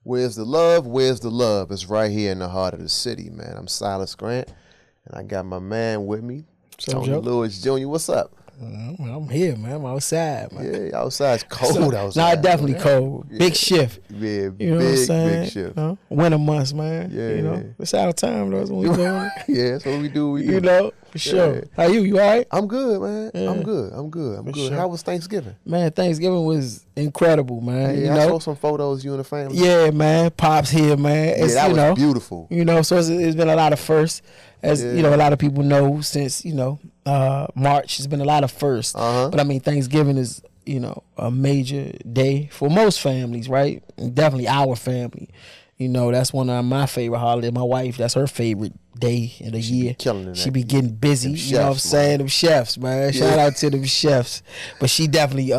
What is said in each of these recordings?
Where's the love? Where's the love? It's right here in the heart of the city, man. I'm Silas Grant, and I got my man with me, Tony Lewis Jr. What's up? I'm here, man. I'm outside, man. Yeah, outside's cold outside. Nah, definitely cold. Yeah. Big shift. Yeah, you know what I'm saying? Big shift. Winter months, man. Yeah. You know, it's our time, though. That's what we doing. Yeah, that's what we do. You know, for sure. Yeah. How you? You all right? I'm good, man. Yeah. I'm good. Sure. How was Thanksgiving? Man, Thanksgiving was incredible, man. Yeah, you I know? saw some photos, you and the family. Yeah, man. Pops here, man. Yeah, that was beautiful. You know, so it's been a lot of firsts. As you know, a lot of people know since, March has been a lot of firsts. But I mean, Thanksgiving is, a major day for most families, right? And definitely our family. You know, that's one of my favorite holidays. My wife, that's her favorite day of the year. She be getting busy. You know what I'm saying? Them chefs, man. Shout out to them chefs. But she definitely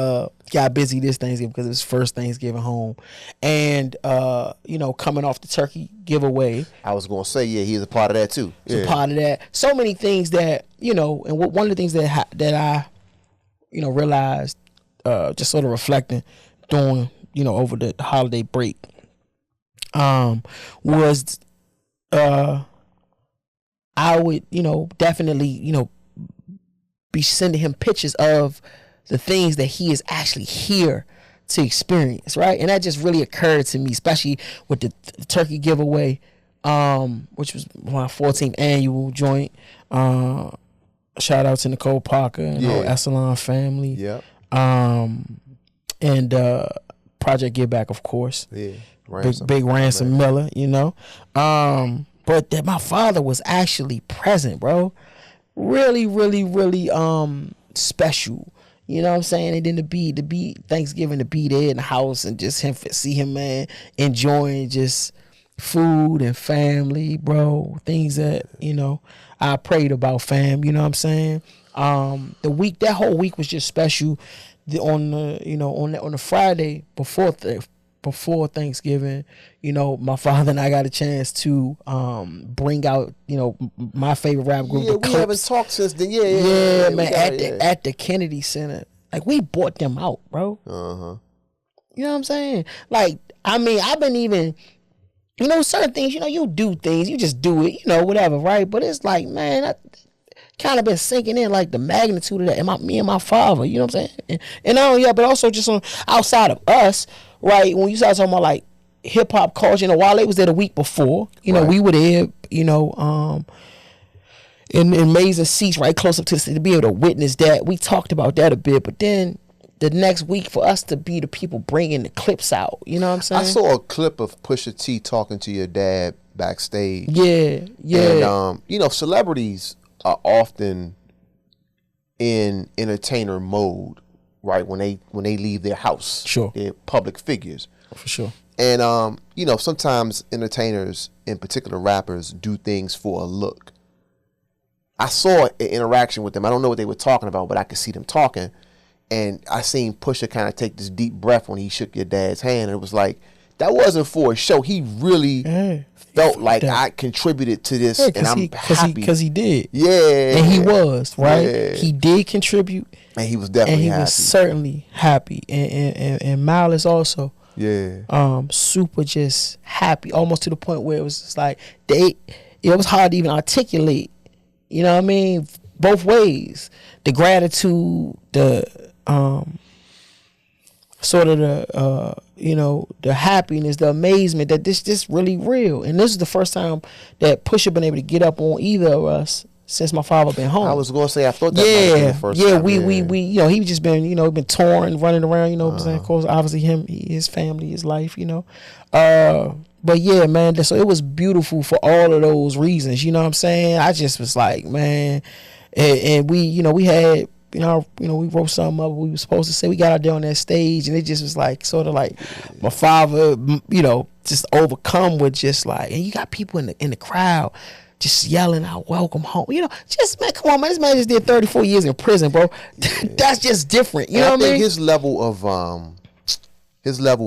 got busy this Thanksgiving because it was first Thanksgiving home. And, coming off the turkey giveaway. I was going to say, yeah, he's a part of that too. He's a part of that. So many things that, and one of the things that I, realized, just sort of reflecting during, over the holiday break, was I would, definitely, be sending him pictures of the things that he is actually here to experience, right? And that just really occurred to me, especially with the turkey giveaway, which was my 14th annual joint. Shout out to Nicole Parker and the whole Essalon family. Yeah. And Project Give Back, of course. Yeah. Big Ransom Miller, but that my father was actually present, bro. Really, really, really special. You know what I'm saying? And then to be Thanksgiving, to be there in the house and just see him, man, enjoying just food and family, bro. Things that, I prayed about, fam. You know what I'm saying? That whole week was just special. On the Friday before Thanksgiving, my father and I got a chance to bring out, my favorite rap group. Yeah, we haven't talked since then. Yeah, man. At the Kennedy Center, like we bought them out, bro. You know what I'm saying? Like, I mean, I've been even, certain things. You do things, you just do it, whatever, right? But it's like, man, I kind of been sinking in, like the magnitude of that. And me and my father, you know what I'm saying? And but also just outside of us. Right, when you start talking about like hip hop culture, Wale was there the week before. We were there, in amazing seats right close up to be able to witness that. We talked about that a bit, but then the next week for us to be the people bringing the clips out, you know what I'm saying? I saw a clip of Pusha T talking to your dad backstage. Yeah. And celebrities are often in entertainer mode. Right, when they leave their house, sure, they're public figures, for sure. And sometimes entertainers, in particular rappers, do things for a look. I saw an interaction with them. I don't know what they were talking about, but I could see them talking, and I seen Pusha kind of take this deep breath when he shook your dad's hand, and it was like that wasn't for a show. He really felt like I contributed to this, and I'm happy because he did. Yeah, and he was right. Yeah. He did contribute. And he was definitely happy. Was certainly happy. And Miles also. Yeah. Super just happy. Almost to the point where it was just like it was hard to even articulate. You know what I mean? Both ways. The gratitude, the sort of the happiness, the amazement that this really real. And this is the first time that Pusha been able to get up on either of us since my father been home. I was gonna say I thought that might be the first time. We he just been been touring, running around, what I'm saying? Of course, obviously his family, his life, But yeah, man, so it was beautiful for all of those reasons, you know what I'm saying? I just was like, man, and we we had we wrote something up we were supposed to say. We got out there on that stage, and it just was like sort of like my father, just overcome with just like, and you got people in the crowd just yelling out, "Welcome home!" Just man, come on, man. This man just did 34 years in prison, bro. That's just different. You know what I mean? His level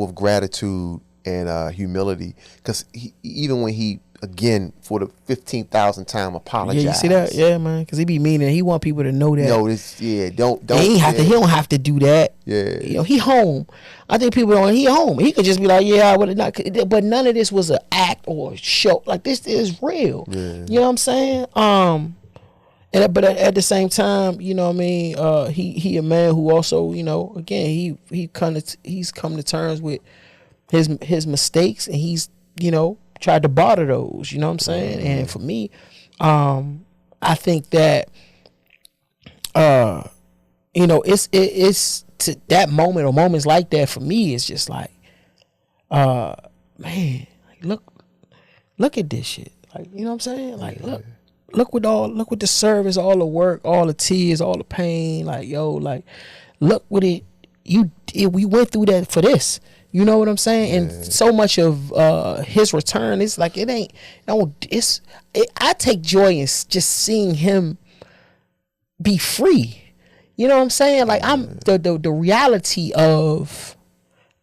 of gratitude and humility, because even when he again for the 15,000th time apologize. Yeah, you see that? Yeah, man. Because he be meaning. He want people to know that. No, this don't. He don't have to do that. Yeah, you know, he home. I think people don't. He home. He could just be like, yeah, I would have not. But none of this was an act or a show. Like this is real. Yeah. You know what I'm saying? But at the same time, you know what I mean. He a man who also, you know, again, he's come to terms with his mistakes, and he's, you know, tried to bother those. You know what I'm saying? Mm-hmm. And for me, I think that, you know, it's to that moment or moments like that for me. It's just like, man, look at this shit. Like, you know what I'm saying? Like, look with the service, all the work, all the tears, all the pain. Like, yo, like, look what we went through that for this. You know what I'm saying? And so much of his return, it's like I take joy in just seeing him be free. You know what I'm saying? Like, I'm the reality of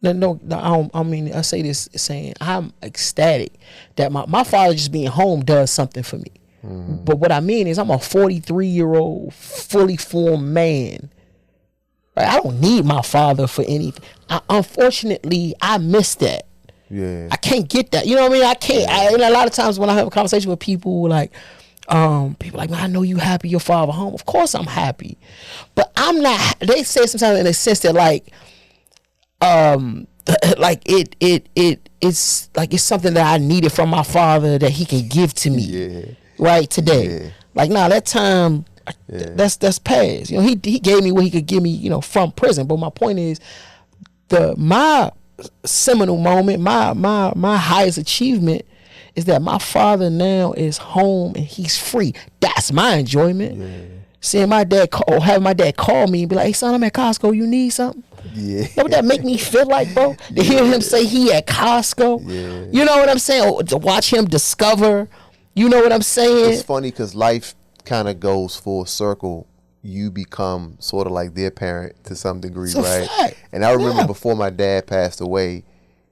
I say this saying I'm ecstatic that my father just being home does something for me. Mm-hmm. But what I mean is I'm a 43-year-old fully formed man. I don't need my father for anything. Unfortunately, I miss that. Yeah, I can't get that. You know what I mean? I can't. And a lot of times when I have a conversation with people, like, people like, man, I know you happy your father home. Of course I'm happy, but I'm not. They say sometimes in a sense that like it's like it's something that I needed from my father that he can give to me right today. Yeah. Like, nah, that time. Yeah. That's past. You know, he gave me what he could give me, you know, from prison. But my point is, my seminal moment, my highest achievement is that my father now is home and he's free. That's my enjoyment. Yeah. Seeing my dad having my dad call me and be like, "Hey son, I'm at Costco. You need something?" Yeah. You know what that make me feel like, bro? To hear him say he at Costco. Yeah. You know what I'm saying? Or to watch him discover. You know what I'm saying? It's funny because life kind of goes full circle. You become sort of like their parent to some degree, right? Fact. And I remember before my dad passed away,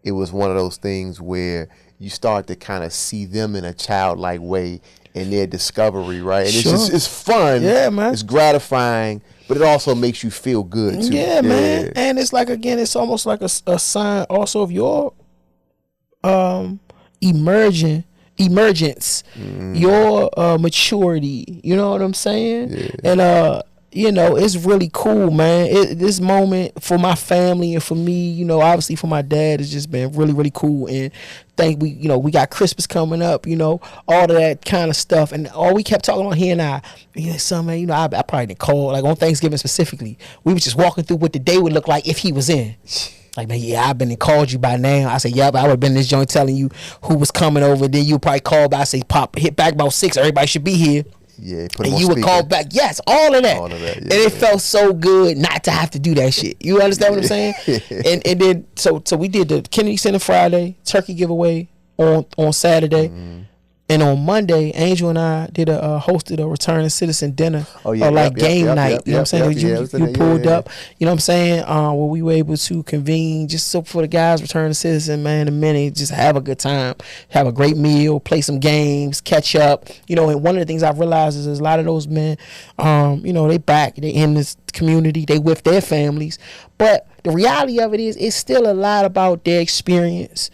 it was one of those things where you start to kind of see them in a childlike way in their discovery, right? And it's fun. Yeah, man. It's gratifying, but it also makes you feel good too. Yeah, man. And it's like, again, it's almost like a sign also of your emergence, your maturity. You know what I'm saying? Yeah. And you know, it's really cool, man. This moment for my family and for me, you know, obviously for my dad, it's just been really, really cool. And we got Christmas coming up, you know, all of that kind of stuff. And all we kept talking about, he and I, son, man, you know, I probably didn't call, like on Thanksgiving specifically, we was just walking through what the day would look like if he was in. Like, man, yeah, I've been and called you by now. I said, yeah, but I would have been in this joint telling you who was coming over. Then you probably call back. I say, pop, hit back about 6. Everybody should be here. Yeah, and you would call back. Yes, all of that. Yeah, and it felt so good not to have to do that shit. You understand what I'm saying? and then so we did the Kennedy Center Friday turkey giveaway on Saturday. Mm-hmm. And on Monday, Angel and I hosted a returning citizen dinner, game night. You know what I'm saying? You pulled up. You know what I'm saying? Where we were able to convene just so for the guys returning citizen, man, and many just have a good time, have a great meal, play some games, catch up. You know, and one of the things I've realized is a lot of those men, you know, they in this community, they with their families, but the reality of it is, it's still a lot about their experience,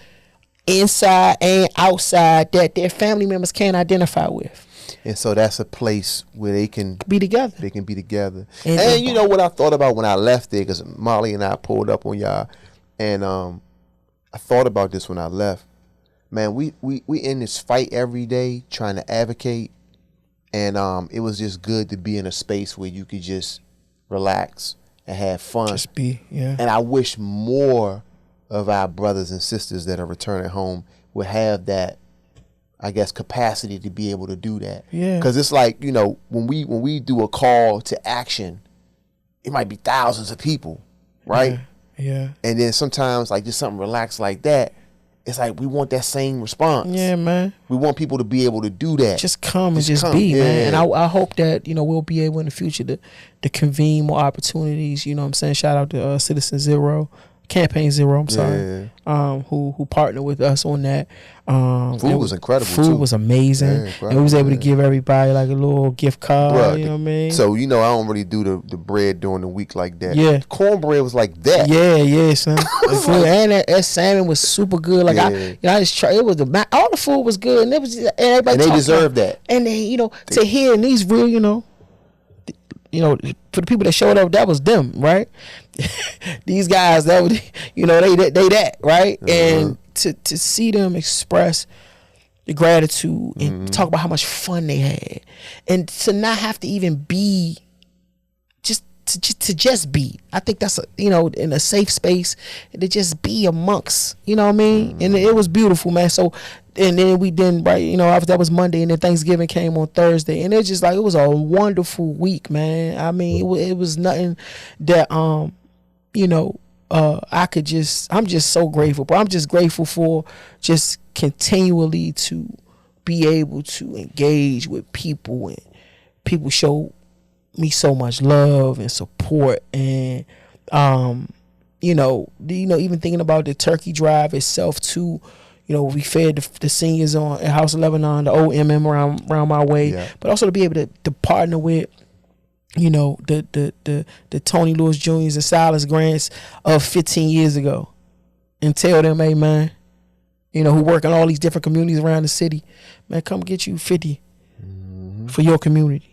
inside and outside, that their family members can't identify with. And so that's a place where they can be together. They can be together. And you know what I thought about when I left there, because Molly and I pulled up on y'all, and I thought about this when I left. Man, we in this fight every day trying to advocate, and it was just good to be in a space where you could just relax and have fun. Just be, yeah. And I wish more of our brothers and sisters that are returning home would have that, I guess, capacity to be able to do that. Yeah. Because it's like, you know, when we do a call to action, it might be thousands of people, right? Yeah. And then sometimes, like, just something relaxed like that, it's like we want that same response. Yeah, man. We want people to be able to do that. Just come and just be, man. And I hope that, you know, we'll be able in the future to convene more opportunities. You know what I'm saying? Shout out to Citizen Zero. Campaign Zero, I'm sorry. Who partnered with us on that. Food was incredible. Food was amazing. And we was able to give everybody like a little gift card. Bruh, you know what I mean? So I don't really do the bread during the week like that. Yeah. Cornbread was like that. Yeah, son. And that salmon was super good. Like I just tried. It was all the food was good, and it was everybody. And they deserved that. And they, to hear these real, for the people that showed up, that was them, right? These guys, that was, they that, right? And to see them express the gratitude and talk about how much fun they had, and to not have to even be to just be. I think that's in a safe space, to just be amongst, you know what I mean? And it was beautiful, man. So, and then that was Monday, and then Thanksgiving came on Thursday, and it's just like, it was a wonderful week, man. I mean, it was nothing that I'm just so grateful, but I'm just grateful for just continually to be able to engage with people, and people show me so much love and support, and even thinking about the turkey drive itself too. We fed the seniors at House of Lebanon, the old around my way, but also to be able to partner with the Tony Lewis Juniors and Silas Grants of 15 years ago, and tell them, hey man, who work in all these different communities around the city, man, come get you 50 for your community.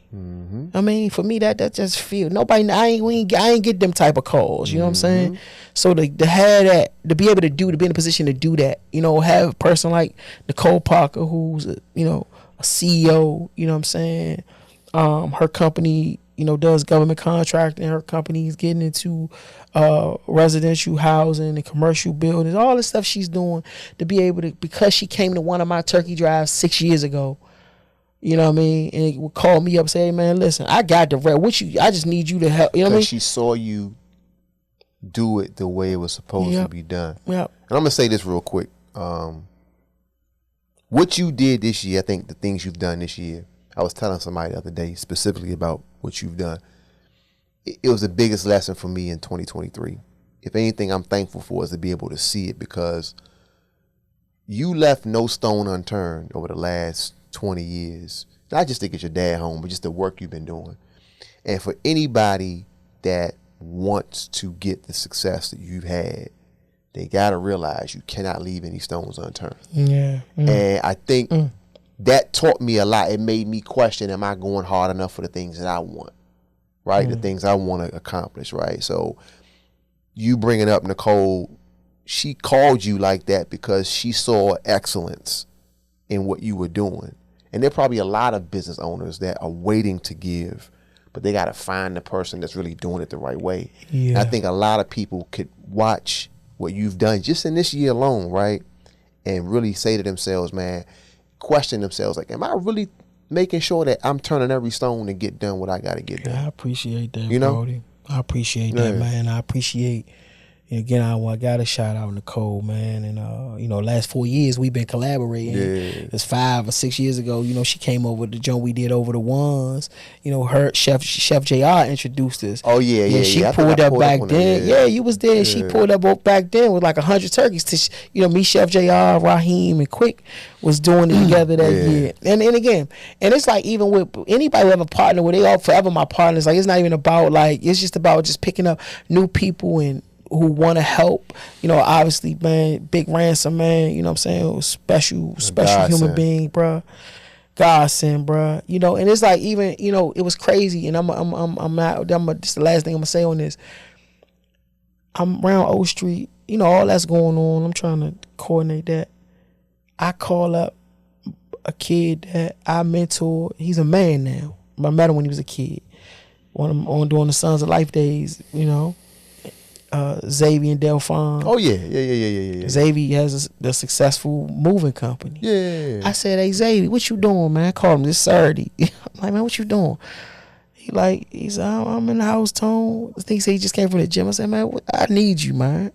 I mean, for me, that just feel nobody. I ain't get them type of calls. You know what I'm saying? So to have that, to be able to be in a position to do that, have a person like Nicole Parker, who's a CEO. You know what I'm saying? Her company, does government contracting. Her company is getting into residential housing and commercial buildings. All the stuff she's doing, to be able to, because she came to one of my turkey drives 6 years ago. You know what I mean? And it would call me up and say, hey, man, listen, I got the rep. I just need you to help. You know what I mean? She saw you do it the way it was supposed to be done. Yep. And I'm going to say this real quick. What you did this year, I think the things you've done this year, I was telling somebody the other day specifically about what you've done. It was the biggest lesson for me in 2023. If anything, I'm thankful for is to be able to see it, because you left no stone unturned over the last 20 years, not just to get your dad home, but just the work you've been doing. And for anybody that wants to get the success that you've had, they got to realize you cannot leave any stones unturned. Yeah. And I think that taught me a lot. It made me question, am I going hard enough for the things that I want, right? The things I want to accomplish, right? So you bringing up Nicole, she called you like that because she saw excellence in what you were doing. And there are probably a lot of business owners that are waiting to give, but they got to find the person that's really doing it the right way. Yeah. And I think a lot of people could watch what you've done just in this year alone, right? And really say to themselves, man, question themselves, like, am I really making sure that I'm turning every stone to get done what I got to get done? I appreciate that, Brody. I appreciate that, man. I appreciate. And again, I got to shout out Nicole, man. And, last 4 years we've been collaborating. Yeah. It's 5 or 6 years ago, she came over the joint we did over the ones. Her Chef JR introduced us. Oh, yeah. She pulled up back then. Yeah, you was there. Yeah. She pulled up back then with like 100 turkeys. Me, Chef JR, Raheem, and Quick was doing it together that year. And again, and it's like, even with anybody who have a partner, where they all forever my partners, like, it's not even about it's just about just picking up new people and who want to help, obviously, man, Big Ransom, man, you know what I'm saying, special human being, bro, godsend, bro, and it's like, even, it was crazy, and this is the last thing I'm gonna say on this. I'm around O Street, all that's going on, I'm trying to coordinate that. I call up a kid that I mentored, he's a man now, I met him when he was a kid, on doing the Sons of Life days, Xavier and Delphine. Oh yeah. Xavier has the successful moving company. Yeah. I said, hey Xavier, what you doing, man? I called him this Saturday. I'm like, man, what you doing? He said, I'm in the house, Tone. I think he said he just came from the gym. I said, man, I need you, man.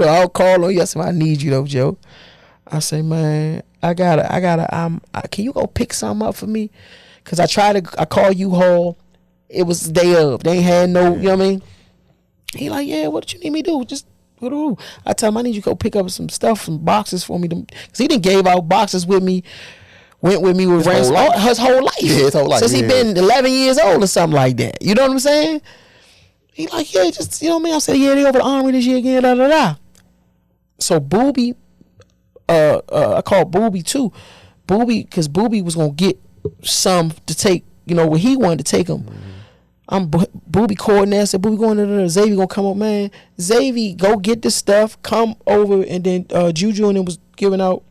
I'll call on you. I said, I need you though, Joe. I say, man, I gotta. Can you go pick something up for me? Cause I call U-Haul. It was the day of. They ain't had no, you know what I mean? He like, yeah, what you need me to do? Just I tell him I need you to go pick up some stuff, some boxes for me. Cause he done gave out boxes with me. Went with me with his whole life. Yeah, his whole life. Since he been 11 years old or something like that. You know what I'm saying? He like, yeah, just, you know what I mean? I said, yeah, they over the Army this year again, da da da. So Booby, I called Booby too. Cause Booby was gonna get some to take, you know, where he wanted to take him. Booby called and said, Booby going to Xavier gonna come up, man. Xavier, go get the stuff, come over, and then Juju and them was giving out,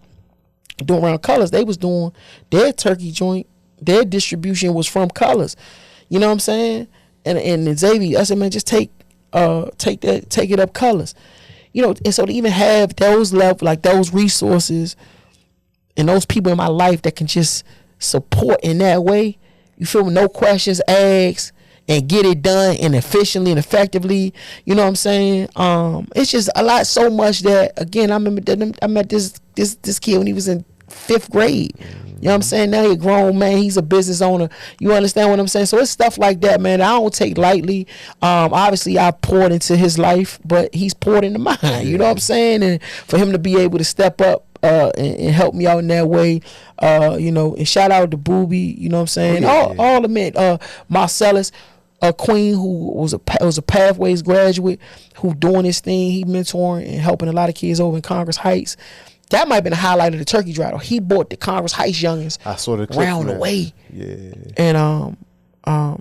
doing around Colors. They was doing their turkey joint. Their distribution was from Colors. You know what I'm saying? And Xavier, I said, man, just take it up Colors. You know, and so to even have those those resources and those people in my life that can just support in that way, you feel me? No questions asked, and get it done and efficiently and effectively. You know what I'm saying? It's just a lot, so much that, again, I remember that I met this kid when he was in 5th grade. You know what I'm saying? Now he's a grown man. He's a business owner. You understand what I'm saying? So it's stuff like that, man, I don't take lightly. Obviously, I poured into his life, but he's poured into mine. You know what I'm saying? And for him to be able to step up and help me out in that way, you know, and shout out to Booby, you know what I'm saying? All the men, Marcellus, Queen, who was a Pathways graduate, who doing his thing, he mentoring and helping a lot of kids over in Congress Heights. That might have been the highlight of the turkey drive. He bought the Congress Heights youngins round the way. Yeah. And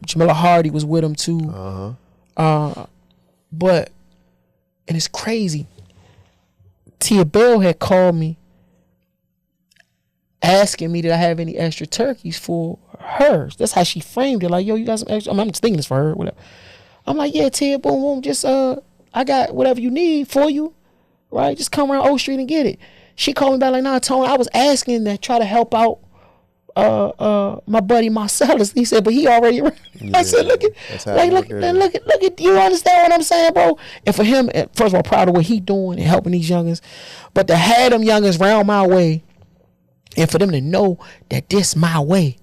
Jamila Hardy was with him too. But, and it's crazy, Tia Bell had called me asking me did I have any extra turkeys for hers. That's how she framed it. Like, yo, you got some extra? I'm just thinking it's for her, whatever. I'm like, yeah, Tia, boom, boom, just I got whatever you need for you, right? Just come around O Street and get it. She called me back like, nah, Tony, I was asking to try to help out my buddy Marcellus. He said, but he already around. I said, look at, you understand what I'm saying, bro? And for him, first of all, proud of what he doing and helping these youngins, but to have them youngins round my way, and for them to know that this my way.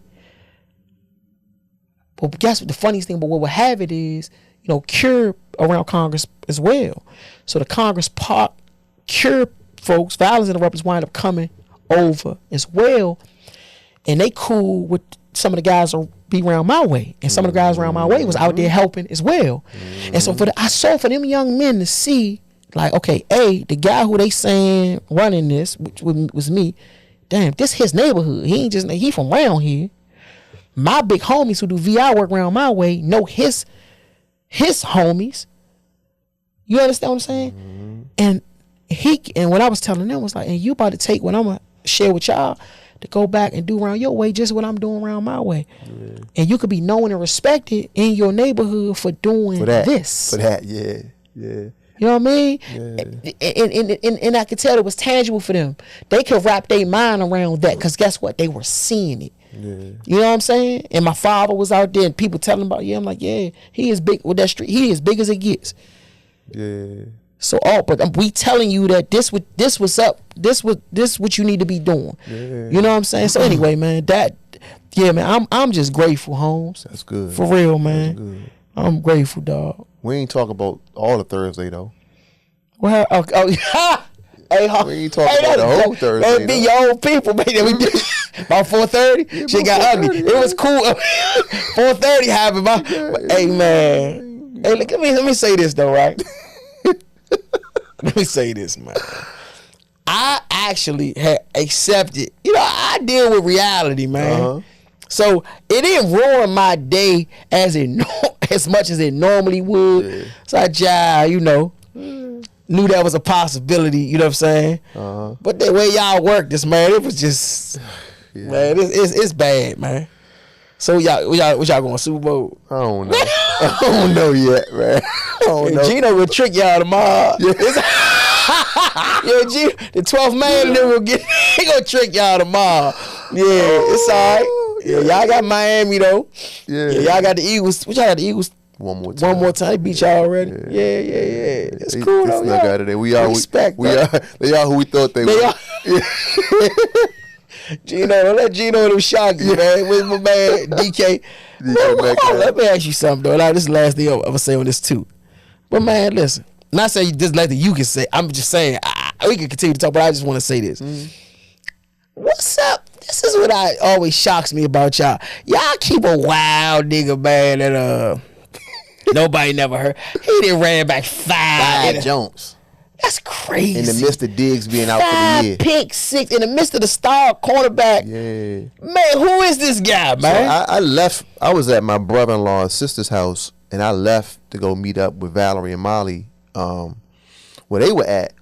But guess what the funniest thing, but what would have it is, you know, Cure around Congress as well. So the Congress Park Cure folks, Violence Interrupters, wind up coming over as well. And they cool with some of the guys will be around my way. And some of the guys around my way was out there helping as well. And so I saw for them young men to see, like, okay, the guy who they saying running this, which was me, damn, this his neighborhood. He from around here. My big homies who do VI work around my way know his homies. You understand what I'm saying? And when I was telling them, was like, and you about to take what I'm gonna share with y'all to go back and do around your way, just what I'm doing around my way. Yeah. And you could be known and respected in your neighborhood for doing this. For that, yeah. You know what I mean? Yeah. And I could tell it was tangible for them. They could wrap their mind around that, because guess what? They were seeing it. Yeah. You know what I'm saying? And my father was out there and people telling about, I'm like, yeah, he is big with that street. He is big as it gets. Yeah. So but we telling you that this was up. This what you need to be doing. Yeah. You know what I'm saying? So anyway, man, I'm just grateful, Holmes. That's good. For real, man. That's good. I'm grateful, dog. We ain't talk about all the Thursday though. Well, hey, we ain't talking about the whole Thursday. That'd be your old people, man. We did about 4:30. Shit got ugly. It was cool. 4:30 happened. Hey, man. Hey, look at me. Let me say this though, right? Let me say this, man. I actually had accepted. You know, I deal with reality, man. So it didn't ruin my day as much as it normally would. Yeah. So I knew that was a possibility. You know what I'm saying? But the way y'all work this, man, it was just, man, it's bad, man. So what y'all going Super Bowl? I don't know. I don't know yet, man. I don't know. Gino will trick y'all tomorrow. Yeah. Gino, the 12th man, and then he gonna trick y'all tomorrow. Yeah, it's all right. Yeah, y'all got Miami though. Yeah, y'all got the Eagles. What y'all got the Eagles? One more time. They beat y'all already. Yeah. It's cool though. Snuck out of there. They are who we thought they were. Gino, don't let Gino them shock you, man. With my man DK. Let me ask you something though. Like, this is the last thing I'm gonna say on this too. But man, listen. Not saying just let you can say. I'm just saying we can continue to talk, but I just want to say this. What's up? This is what always shocks me about y'all. Y'all keep a wild nigga, man, that nobody never heard. He done ran back 5 Jones. That's crazy. In the midst of Diggs being out for the year. 5 pick 6 in the midst of the star cornerback. Yeah. Man, who is this guy, man? So I left. I was at my brother-in-law and sister's house, and I left to go meet up with Valerie and Molly where they were at.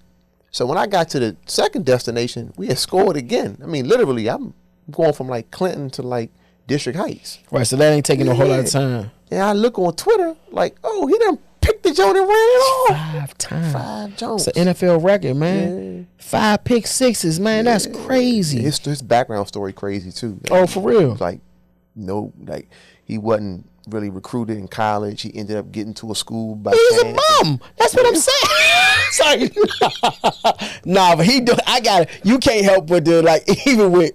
So when I got to the second destination, we had scored again. I mean, literally, I'm going from like Clinton to like District Heights. Right, so that ain't taking a whole lot of time. And I look on Twitter like, oh, he done picked the joint and ran it off. 5 times. 5 Jones. It's an NFL record, man. Yeah. 5 pick 6s, man. That's crazy. His background story crazy too. Like, oh, for real? Like, he wasn't really recruited in college. He ended up getting to a school by He's chance. a bum. That's what I'm saying. Sorry. Nah, but I got it. You can't help but do, like, even with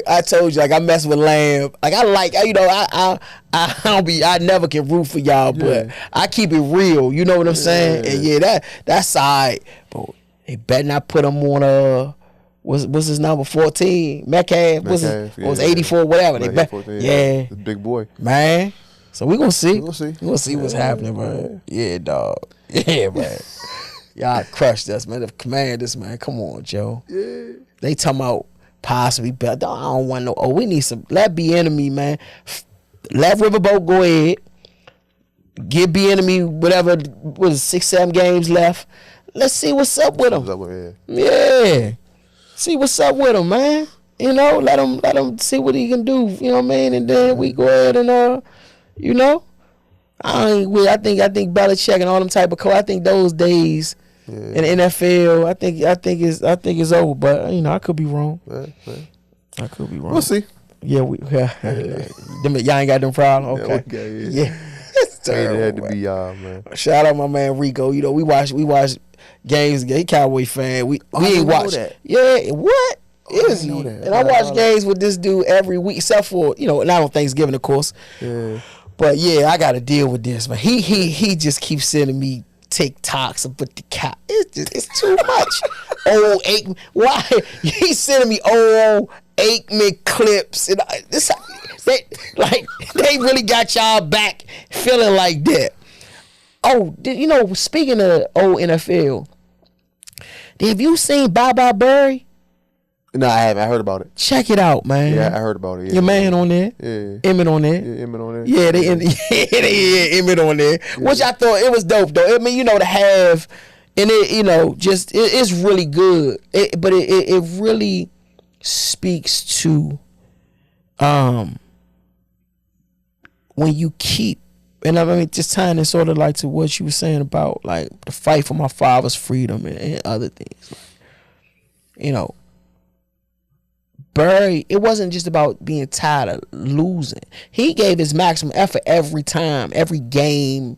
I told you, like, I mess with Lamb. Like, I never can root for y'all, but I keep it real. You know what I'm saying? And that's all right. But they better not put him on what's his number, 14? Metcalf? Was 84, whatever. They 14, the big boy. Man. So we gonna see. We'll see. We'll see what's happening, man. Yeah, dog. Yeah, man. Y'all crushed us, man. The Commanders, man. Come on, Joe. Yeah. They talking about possibly better. I don't want no. Oh, we need some. Let Bieniemy, man. Let Riverboat go ahead. Give Bieniemy whatever was 6-7 games left. Let's see what's up with him. Yeah. See what's up with him, man. You know, let him see what he can do. You know what I mean? And then we go ahead and you know, I think Belichick and all them type of I think those days in the NFL, I think it's over. But you know, I could be wrong. I could be wrong. We'll see. Yeah, y'all ain't got them problems. Okay. Yeah. It's terrible, it had to be y'all, man. Shout out my man Rico. You know, we watch games. He Cowboy fan. We ain't watch that. Yeah, what? Is he? And I watch games with this dude every week, except for, you know, not on Thanksgiving, of course. Yeah. But yeah, I got to deal with this. But he just keeps sending me TikToks about the cow. It's too much. Old Aikman. Why? He's sending me old Aikman clips. And they really got y'all back feeling like that. Oh, you know, speaking of old NFL, have you seen Bye Bye Barry? No, I haven't. I heard about it. Check it out, man. Yeah, I heard about it. Yeah. Your man on there. Yeah. Emmett on there. Yeah, Emmett on there. Yeah, Emmett on there. Yeah. Which I thought it was dope, though. I mean, you know, to have, and it, you know, just it's really good. But it really speaks to when you keep, and I mean, just tying it sort of like to what you were saying about like the fight for my father's freedom and other things. You know, Barry, it wasn't just about being tired of losing. He gave his maximum effort every time, every game.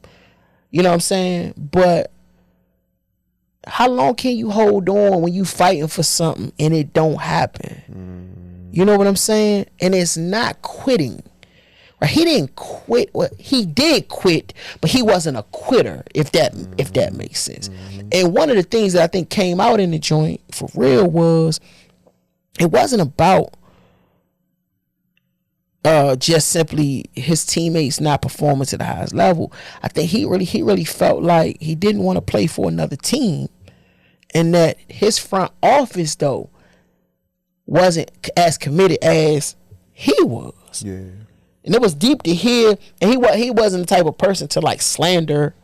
You know what I'm saying? But how long can you hold on when you fighting for something and it don't happen? You know what I'm saying? And it's not quitting. Right? He didn't quit. Well, he did quit, but he wasn't a quitter, if that makes sense. And one of the things that I think came out in the joint for real was it wasn't about just simply his teammates not performing to the highest level. I think he really felt like he didn't want to play for another team, and that his front office though wasn't as committed as he was. Yeah. And it was deep to hear, and he wasn't the type of person to like slander,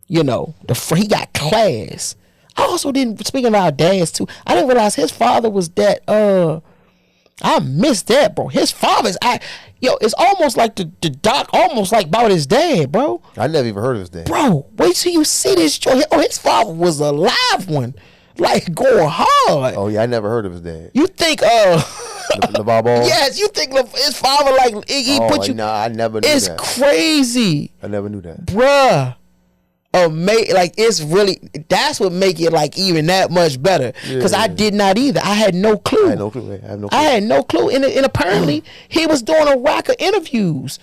you know, he got class. I also didn't, speaking of our dads too, I didn't realize his father was that, I missed that, bro. His father's, it's almost like the doc, almost like about his dad, bro. I never even heard of his dad. Bro, wait till you see this joint. Oh, his father was a live one, like going hard. Oh yeah, I never heard of his dad. You think, LeVar Ball? Yes, you think his father, like, he put you. Nah, I never knew that. It's crazy. I never knew that. Bruh. Like, it's really, that's what make it like even that much better. Because I did not either. I had no clue. I had no clue. I had no clue. And apparently he was doing a rack of interviews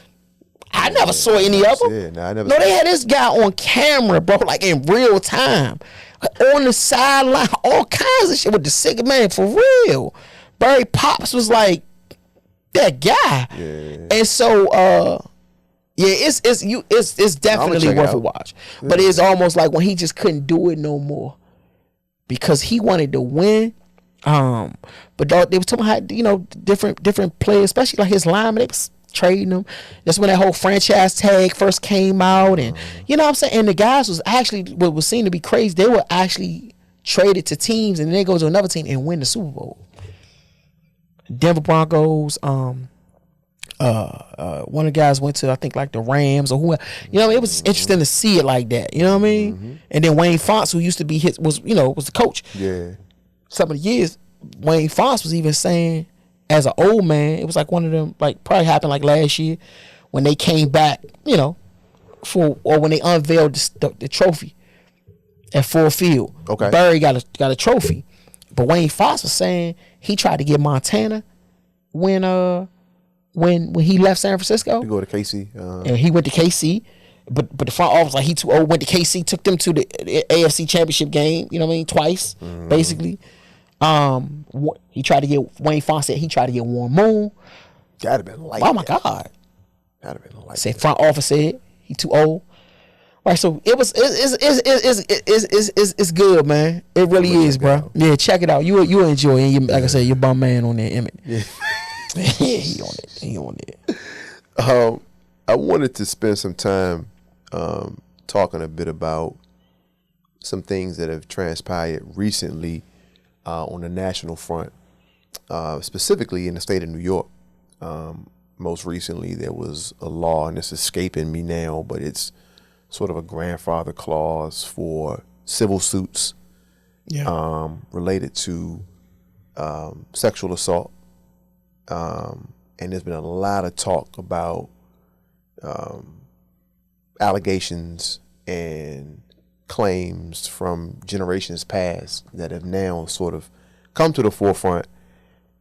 I never saw any of them. Yeah, nah, I never. No, they had this guy on camera, bro, like in real time, on the sideline, all kinds of shit with the sick man for real. Barry Pops was like that guy, and so it's definitely worth a watch. Yeah. But it's almost like when he just couldn't do it no more because he wanted to win. But they was talking about how, different players, especially like his linemen, they was trading them. That's when that whole franchise tag first came out, and you know what I'm saying. And the guys was actually what was seen to be crazy. They were actually traded to teams, and then they go to another team and win the Super Bowl. Denver Broncos. One of the guys went to I think like the Rams or whoever. It was interesting to see it like that. You know what I mean? Mm-hmm. And then Wayne Fontes, who used to be was the coach. Yeah. Some of the years, Wayne Fontes was even saying, as an old man, it was like one of them, like probably happened like last year when they came back, or when they unveiled the trophy at Full Field. Okay. Barry got a trophy, but Wayne Fontes was saying he tried to get Montana when he left San Francisco to go to KC, and he went to KC. But the front office, like, he too old, went to KC, took them to the AFC Championship game, you know what I mean, twice, basically. He tried to get, Wayne Fontes said he tried to get Warren Moon. That'd have been like oh my God. That'd have been like said front office said he too old. Right, so it's good, man. It really is, bro. Yeah, check it out. You enjoy it. Like I said, your bum man on there, Emmett. Yeah. He on it. I wanted to spend some time talking a bit about some things that have transpired recently on the national front, specifically in the state of New York. Most recently, there was a law, and it's escaping me now, but it's sort of a grandfather clause for civil suits related to sexual assault. And there's been a lot of talk about allegations and claims from generations past that have now sort of come to the forefront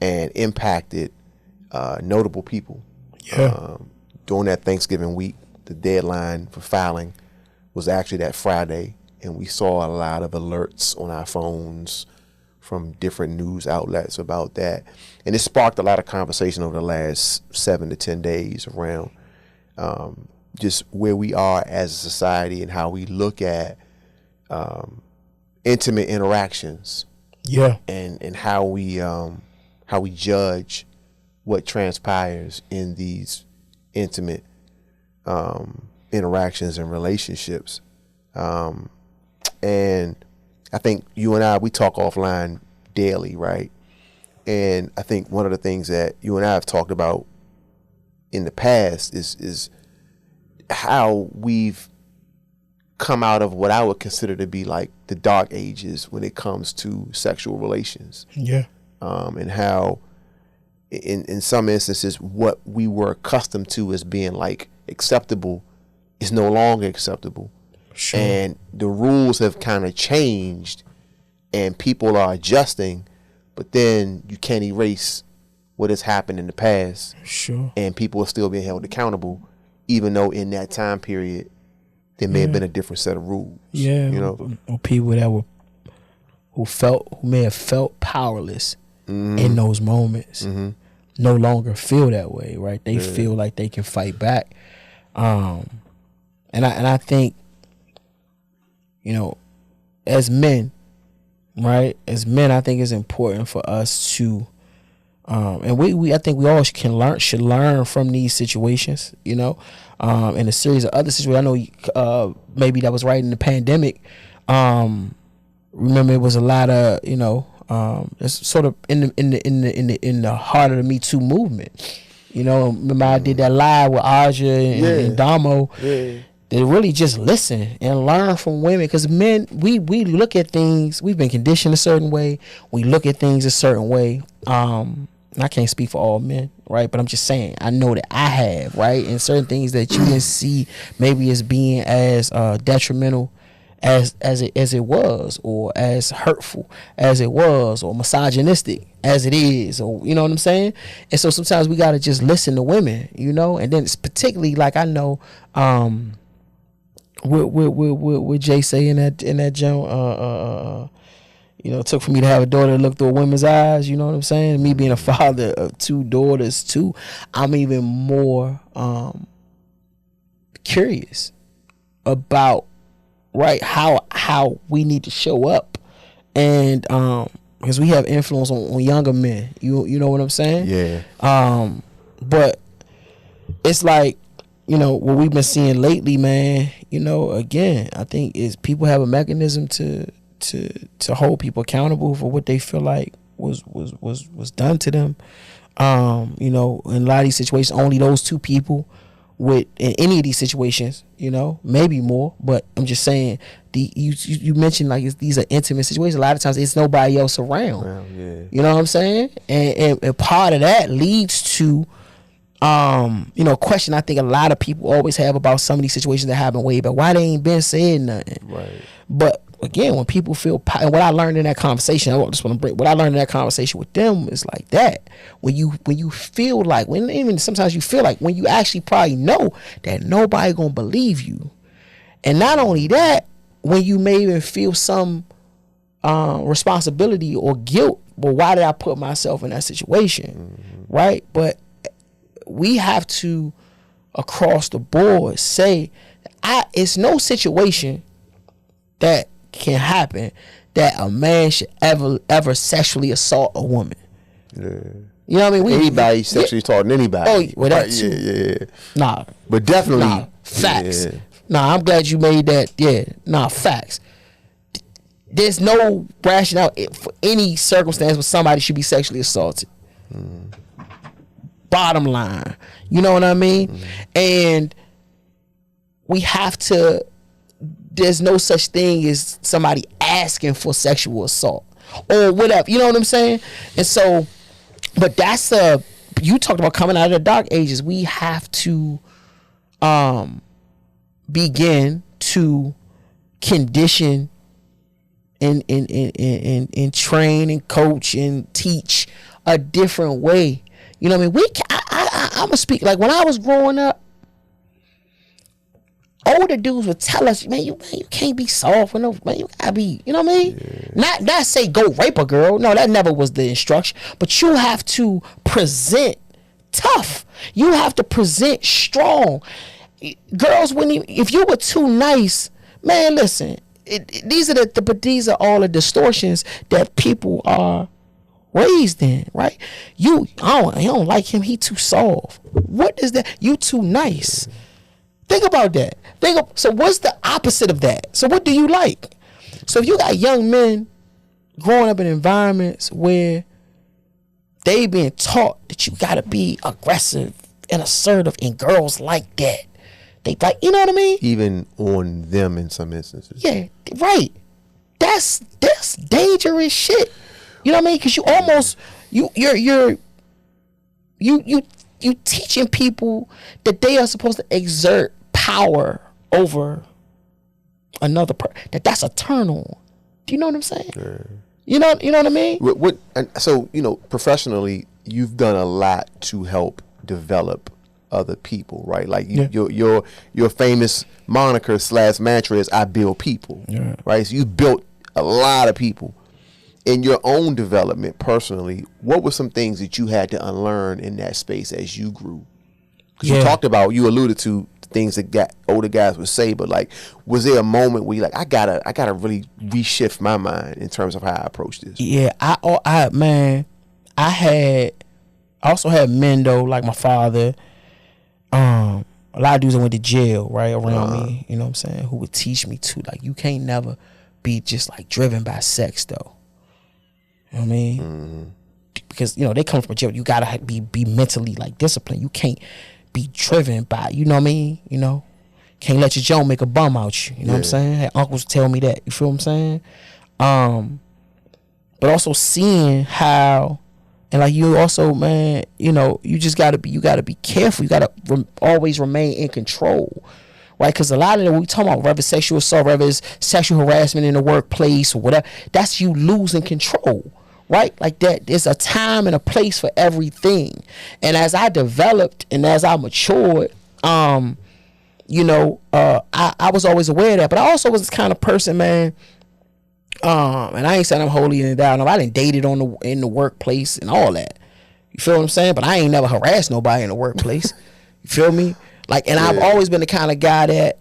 and impacted notable people. During that Thanksgiving week, the deadline for filing was actually that Friday, and we saw a lot of alerts on our phones from different news outlets about that. And it sparked a lot of conversation over the last 7 to 10 days around just where we are as a society and how we look at intimate interactions. Yeah. And how we judge what transpires in these intimate interactions and relationships. And I think you and I, we talk offline daily, right? And I think one of the things that you and I have talked about in the past is how we've come out of what I would consider to be like the dark ages when it comes to sexual relations. Yeah. And how in some instances what we were accustomed to as being like acceptable is no longer acceptable. Sure. And the rules have kind of changed and people are adjusting, but then you can't erase what has happened in the past. Sure. And people are still being held accountable, even though in that time period there may have been a different set of rules. Yeah. You know, or people that who may have felt powerless in those moments no longer feel that way, right? They feel like they can fight back. And I think, as men, right? As men, I think it's important for us to, and I think we all should learn from these situations, and a series of other situations. I know, maybe that was right in the pandemic. Remember, it was a lot of, it's sort of in the heart of the Me Too movement. Remember I did that live with Aja and Damo. Yeah. They really just listen and learn from women, because men, we look at things, we've been conditioned a certain way. We look at things a certain way. I can't speak for all men, right? But I'm just saying, I know that I have, right? And certain things that you didn't see maybe as being as detrimental as it was, or as hurtful as it was, or misogynistic as it is, or you know what I'm saying. And so sometimes we gotta just listen to women, you know. And then it's particularly like I know with Jay say in that joint, you know, it took for me to have a daughter to look through a woman's eyes, you know what I'm saying? Me being a father of 2 daughters too, I'm even more curious about how we need to show up, and because we have influence on younger men, you know what I'm saying? Yeah. But it's like, you know, what we've been seeing lately, man, you know, again, I think is people have a mechanism to hold people accountable for what they feel like was done to them. You know, in a lot of these situations, only those 2 people in any of these situations, you know, maybe more, but I'm just saying, you mentioned like these are intimate situations. A lot of times it's nobody else around. Well, yeah. You know what I'm saying? And part of that leads to you know, a question I think a lot of people always have about some of these situations that happen way back. Why they ain't been saying nothing? Right. But again, when people feel, and what I learned in that conversation, what I learned in that conversation with them is like that. When you feel like, when even sometimes you feel like, when you actually probably know that nobody gonna believe you, and not only that, when you may even feel some responsibility or guilt. Well, why did I put myself in that situation? Mm-hmm. Right? But we have to, across the board, say, it's no situation that can happen that a man should ever sexually assault a woman. Yeah. You know what I mean? Anybody sexually assaulting anybody. Oh, well, that too. Yeah. Nah. But definitely. Nah, facts. Yeah. Nah, I'm glad you made that. Yeah. Nah, facts. There's no rationale for any circumstance where somebody should be sexually assaulted. Mm. Bottom line. You know what I mean? Mm. And we have to, there's no such thing as somebody asking for sexual assault or whatever. You know what I'm saying? And so, but that's you talked about coming out of the dark ages. We have to begin to condition and train and coach and teach a different way. You know what I mean? I'm gonna speak, like when I was growing up, older dudes would tell us, man, you can't be soft with no, man, you gotta be, you know what I mean? Yeah. Not say go rape a girl. No, that never was the instruction. But you have to present tough. You have to present strong. Girls, if you were too nice, man, listen. These are all the distortions that people are raised in, right? I don't like him. He too soft. What is that? You too nice. Think about that. So what's the opposite of that? So what do you like? So if you got young men growing up in environments where they being taught that you gotta be aggressive and assertive, and girls like that, they like, you know what I mean? Even on them in some instances. Yeah, right. That's dangerous shit. You know what I mean? Because you almost you teaching people that they are supposed to exert power over another person. That's a turn on. Do you know what I'm saying? Yeah. You know what I mean? So professionally, you've done a lot to help develop other people, right? Like your famous moniker / mantra is "I build people," right? So you built a lot of people. In your own development personally, what were some things that you had to unlearn in that space as you grew? Because you alluded to things that older guys would say, but like, was there a moment where you're like, I gotta really reshift my mind in terms of how I approach this? Yeah, I also had men though, like my father, a lot of dudes that went to jail, right, around me, you know what I'm saying, who would teach me too, like, you can't never be just like driven by sex though. You know what I mean? Mm-hmm. Because they come from jail. You gotta be mentally like disciplined. You can't be driven by, you know what I mean? Can't let your Joe make a bum out you. You know what I'm saying? I had uncles tell me that. You feel what I'm saying? But also seeing how, and like you also, man, you just gotta be careful. You gotta always remain in control. right? Because a lot of them we talking about, whether sexual assault, whether it's sexual harassment in the workplace or whatever, that's you losing control, right? Like that, there's a time and a place for everything. And as I developed and as I matured, you know, I was always aware of that, but I also was this kind of person, man. And I ain't saying I'm holier than thou. I done dated in the workplace and all that. You feel what I'm saying? But I ain't never harassed nobody in the workplace. You feel me? Like, and I've always been the kind of guy that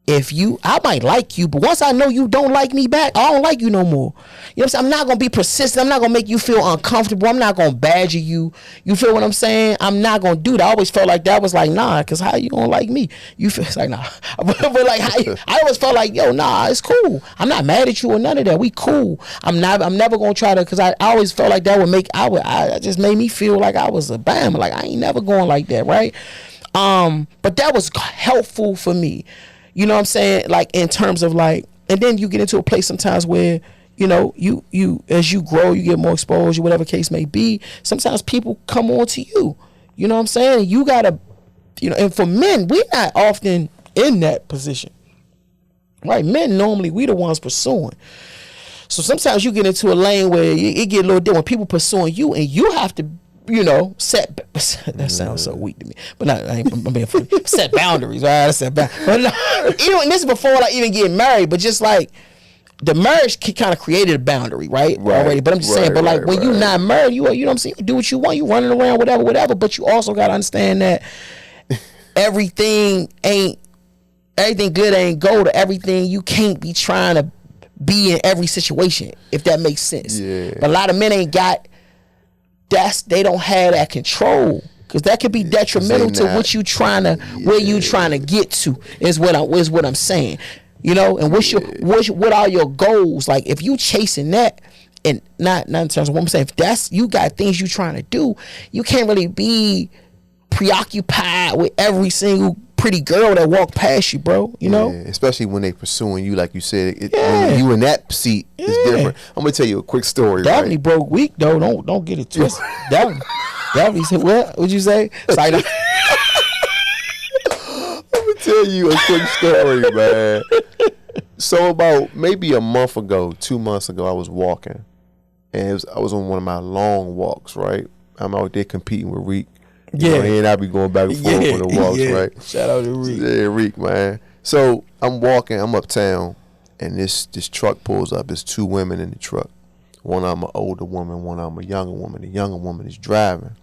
I might like you, but once I know you don't like me back, I don't like you no more. You know what I'm saying? I'm not going to be persistent. I'm not going to make you feel uncomfortable. I'm not going to badger you. You feel what I'm saying? I'm not going to do that. I always felt like that was like, nah, because how you going to like me? You feel it's like, nah. But like, I always felt like, yo, nah, it's cool. I'm not mad at you or none of that. We cool. I'm never going to try to, because I always felt like that would make, I just made me feel like I was a bam. Like, I ain't never going like that, right? But that was helpful for me. You know what I'm saying? Like, in terms of like, and then you get into a place sometimes where, you know, you as you grow, you get more exposure, whatever case may be. Sometimes people come on to you. You know what I'm saying? You gotta, you know, and for men, we're not often in that position. Right? Men normally, we the ones pursuing. So sometimes you get into a lane where it get a little different when people pursuing you, and you have to, you know, that sounds so weak to me, but I'm being funny. Set boundaries, right? Set boundaries. But even this is before like even getting married, but just like the marriage kind of created a boundary, right? Already. But I'm just saying, but like when you're not married, you know what I'm saying? You do what you want, you running around, whatever. But you also got to understand that everything good ain't gold. Everything you can't be trying to be in every situation, if that makes sense. Yeah. But a lot of men ain't got. They don't have that control, because that could be detrimental to what you trying to, where you trying to get to is what I'm saying, you know. And what are your goals? Like, if you chasing that, and not in terms of what I'm saying, if that's you got things you trying to do, you can't really be preoccupied with every single pretty girl that walk past you, bro. You know, especially when they pursuing you, like you said. When you in that seat, it's different. I'm gonna tell you a quick story. Daphne broke weak though. Don't get it twisted. Daphne said, "What would you say?" I'm gonna tell you a quick story, man. So about maybe a month ago, 2 months ago, I was walking, and I was on one of my long walks. Right, I'm out there competing with Reek. You know, and I be going back and forth on the walks, right? Shout out to Reek. Yeah, Reek, man. So I'm walking, I'm uptown, and this truck pulls up. There's two women in the truck. One of them an older woman, one of them a younger woman. The younger woman is driving.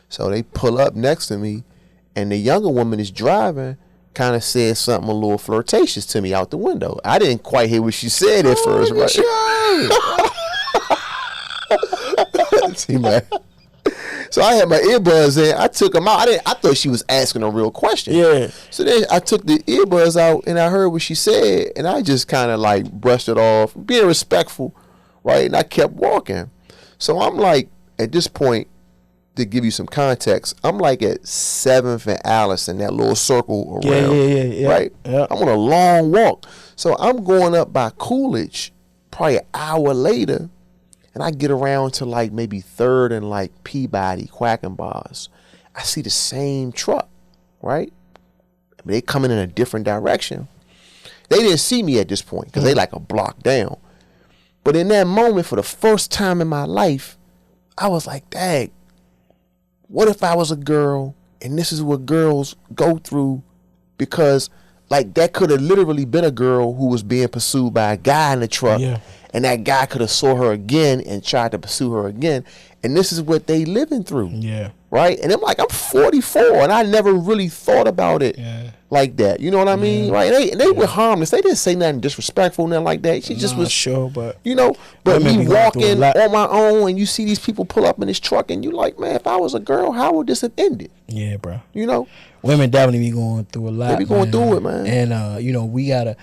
So they pull up next to me, and the younger woman is driving, kind of said something a little flirtatious to me out the window. I didn't quite hear what she said at first, right? See, man. So I had my earbuds in. I took them out. I thought she was asking a real question. Yeah. So then I took the earbuds out and I heard what she said, and I just kind of like brushed it off, being respectful, right? And I kept walking. So I'm like, at this point, to give you some context, I'm like at 7th and Allison, that little circle around, right? Yeah. I'm on a long walk. So I'm going up by Coolidge, probably an hour later. And I get around to like maybe 3rd and like Peabody, Quackenboss. I see the same truck, right? I mean, they coming in a different direction. They didn't see me at this point because they like a block down. But in that moment, for the first time in my life, I was like, dang, what if I was a girl and this is what girls go through? Because like that could have literally been a girl who was being pursued by a guy in the truck. Yeah. And that guy could have saw her again and tried to pursue her again. And this is what they living through. Yeah. Right? And I'm like, I'm 44 and I never really thought about it like that. You know what I mean? Right? They were harmless. They didn't say nothing disrespectful, nothing like that. She just was sure, but you know, but me walking on my own and you see these people pull up in this truck and you like, man, if I was a girl, how would this have ended? Yeah, bro. You know? Women definitely be going through a lot. They be going through it, man. And you know, we gotta,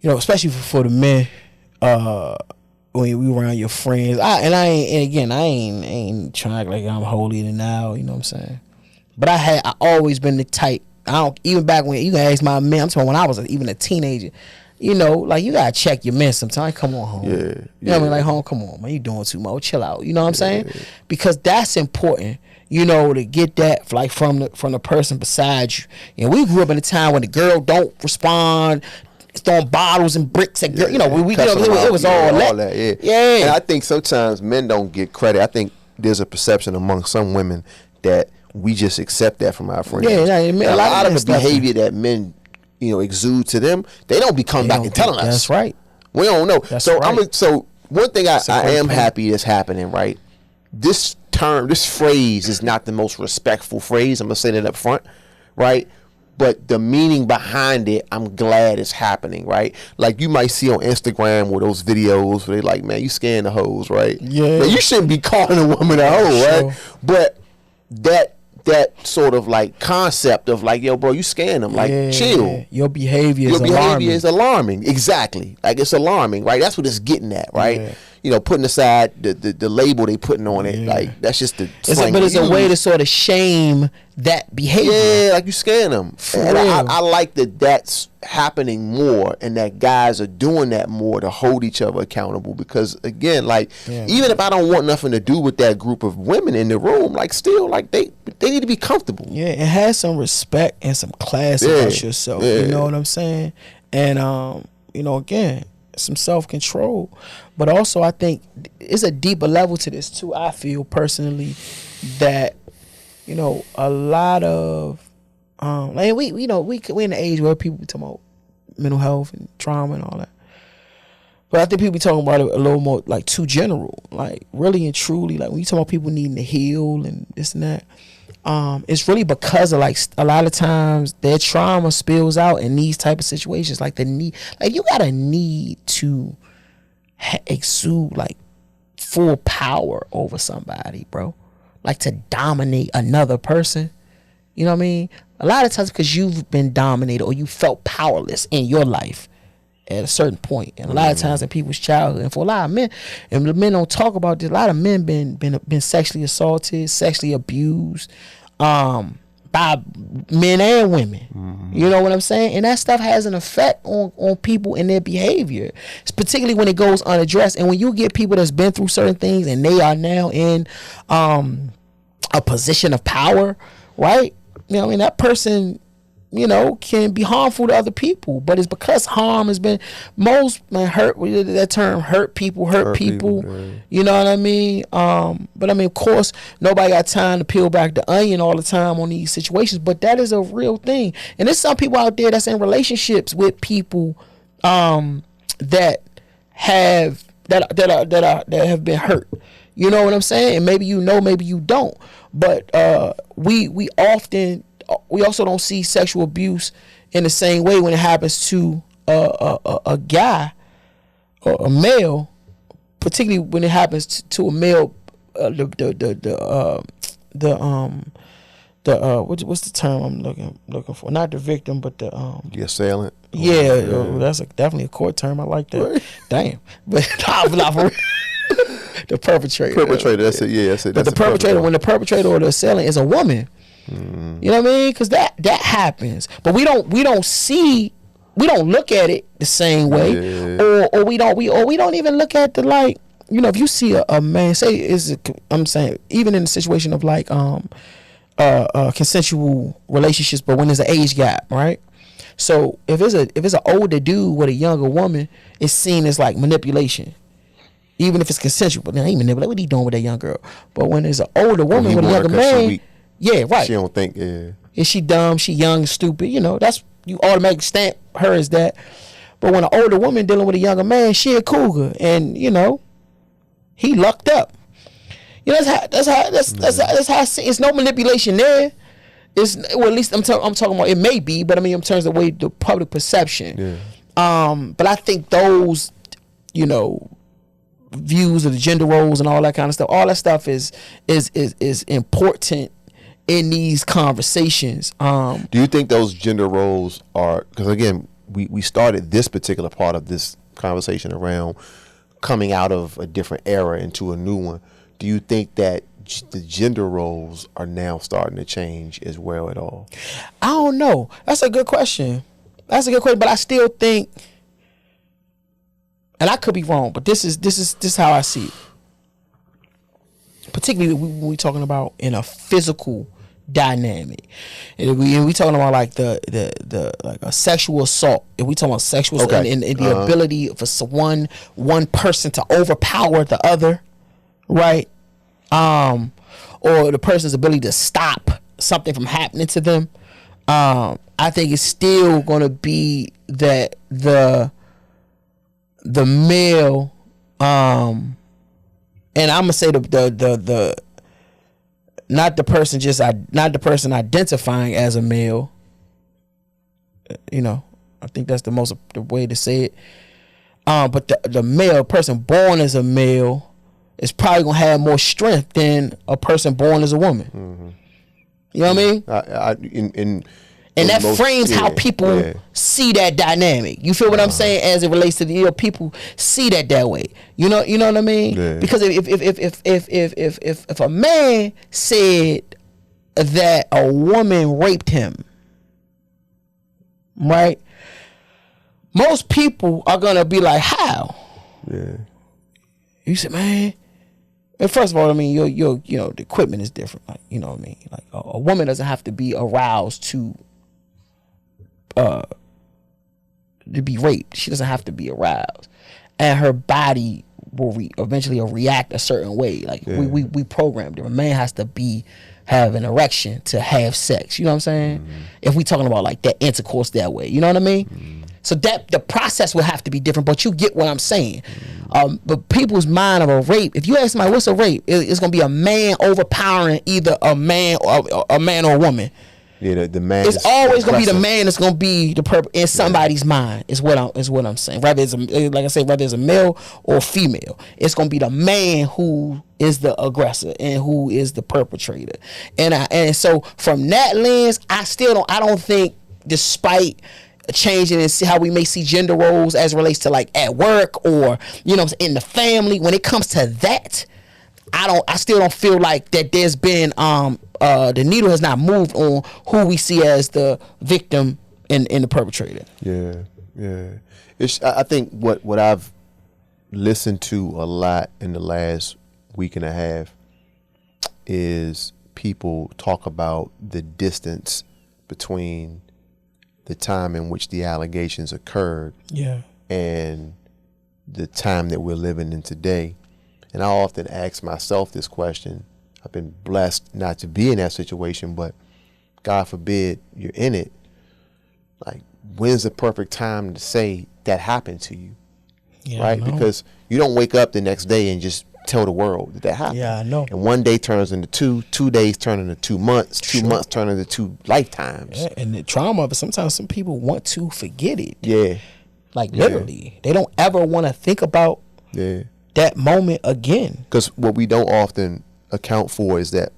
you know, especially for the men, when you around your friends, I ain't trying to act like I'm holier than thou, you know what I'm saying? But I always been the type. I don't, even back when you can ask my men, I'm talking when I was even a teenager, you know, like you gotta check your men sometimes. Come on home. Yeah. You know what I mean? Like, home, come on, man, you doing too much. Chill out. You know what I'm saying? Because that's important. you know, to get that like from the person beside you. And we grew up in a time when the girl don't respond, throwing bottles and bricks at girl. You know, it was all that. Yeah. And I think sometimes men don't get credit. I think there's a perception among some women that we just accept that from our friends. Yeah, a lot of the behavior that men, you know, exude to them, they don't be coming back and telling us. That's right. We don't know. That's so right. So one thing I am happy is happening, right? This phrase is not the most respectful phrase. I'm gonna say that up front, right? But the meaning behind it, I'm glad it's happening, right? Like you might see on Instagram or those videos where they like, man, you scaring the hoes, right? Yeah. Man, you shouldn't be calling a woman a hoe, right? But that sort of like concept of like, yo, bro, you scaring them, like chill. Your behavior is alarming. Exactly. Like it's alarming, right? That's what it's getting at, right? Yeah. You know, putting aside the label they putting on it, like that's just the slang. But it's a way to sort of shame that behavior. Yeah, like you scaring them. And I like that that's happening more, and that guys are doing that more to hold each other accountable. Because again, like even if I don't want nothing to do with that group of women in the room, like still, like they need to be comfortable. Yeah, and have some respect and some class about yourself. You know what I'm saying? And you know, again, some self-control. But also I think it's a deeper level to this too. I feel personally that, you know, a lot of like we in the age where people be talking about mental health and trauma and all that. But I think people be talking about it a little more like too general. Like really and truly, like when you talk about people needing to heal and this and that, it's really because of like a lot of times their trauma spills out in these type of situations. Like the need, like you got a need to exude like full power over somebody, bro. Like to dominate another person. You know what I mean? A lot of times because you've been dominated or you felt powerless in your life at a certain point. And a lot of times in people's childhood, and for a lot of men, and the men don't talk about this, a lot of men been sexually assaulted, sexually abused, by men and women. You know what I'm saying? And that stuff has an effect on people and their behavior, particularly when it goes unaddressed. And when you get people that's been through certain things and they are now in a position of power, right? You know what I mean? That person, you know, can be harmful to other people, but it's because harm has been that term hurt people. You know what I mean? But I mean, of course, nobody got time to peel back the onion all the time on these situations, but that is a real thing. And there's some people out there that's in relationships with people that have been hurt. You know what I'm saying? And maybe you know, maybe you don't. But we also don't see sexual abuse in the same way when it happens to a guy or a male, particularly when it happens to a male. What's the term I'm looking for? Not the victim, but the assailant. Yeah, that's definitely a court term. I like that. Right. Damn, but not for real. The perpetrator. That's it. Yeah, that's it. But the perpetrator, when the perpetrator or the assailant is a woman, you know what I mean? Because that happens. But we don't look at it the same way, or we don't even look at the, like, you know, if you see a man, I'm saying even in the situation of like consensual relationships, but when there's an age gap, right? So if it's an older dude with a younger woman, it's seen as like manipulation. Even if it's consensual, but then he manipulate. What he doing with that young girl? But when there's an older woman with a younger man, yeah, right. She don't think, is she dumb? She young, stupid? You know, that's, you automatically stamp her as that. But when an older woman dealing with a younger man, she a cougar, and you know, he lucked up. You know, that's how I see. It's no manipulation there. Well, at least I'm talking about. It may be, but I mean, in terms of the public perception. Yeah. But I think those, you know, views of the gender roles and all that kind of stuff, all that stuff is important in these conversations. Do you think those gender roles are, because again, we started this particular part of this conversation around coming out of a different era into a new one. Do you think that the gender roles are now starting to change as well at all? I don't know. That's a good question. But I still think, and I could be wrong, but this is how I see it. particularly when we talking about in a physical dynamic, and we talking about like the like a sexual assault. If we talking about sexual assault and the ability for one person to overpower the other, right? Or the person's ability to stop something from happening to them. I think it's still going to be that the male, and I'm gonna say the not the person identifying as a male. You know, I think that's the way to say it. But the male person born as a male is probably gonna have more strength than a person born as a woman. Mm-hmm. You know what I mean? And that frames how people see that dynamic. You feel what I'm saying? As it relates to the people see that way. You know what I mean? Yeah. Because if a man said that a woman raped him, right? Most people are gonna be like, "How?" Yeah. You said, "Man." And first of all, I mean, your the equipment is different. Like, you know what I mean? Like a woman doesn't have to be aroused to be raped. She doesn't have to be aroused, and her body will eventually react a certain way. Like we programmed it. A man has to have an erection to have sex. You know what I'm saying? Mm-hmm. If we talking about like that intercourse that way, you know what I mean? Mm-hmm. So that the process will have to be different, but you get what I'm saying. Mm-hmm. But people's mind of a rape, if you ask somebody what's a rape, it's gonna be a man overpowering either a man or a woman. Yeah, the man. It's always gonna be the man that's gonna be the purpose in somebody's mind. Is what I'm saying. Whether it's whether it's a male or female, it's gonna be the man who is the aggressor and who is the perpetrator. And so from that lens, I don't think, despite changing and see how we may see gender roles as it relates to like at work or in the family, when it comes to that, I still don't feel like that there's been the needle has not moved on who we see as the victim and the perpetrator. Yeah. I think what I've listened to a lot in the last week and a half is people talk about the distance between the time in which the allegations occurred and the time that we're living in today. And I often ask myself this question. I've been blessed not to be in that situation, but God forbid you're in it. Like, when's the perfect time to say that happened to you? Yeah, right? Because you don't wake up the next day and just tell the world that happened. Yeah, I know. And one day turns into 2 days turn into 2 months, 2 months turn into 2 lifetimes. Yeah, and the trauma of it, sometimes some people want to forget it. Yeah. Like literally. They don't ever want to think about that moment again. Because what we don't often account for is that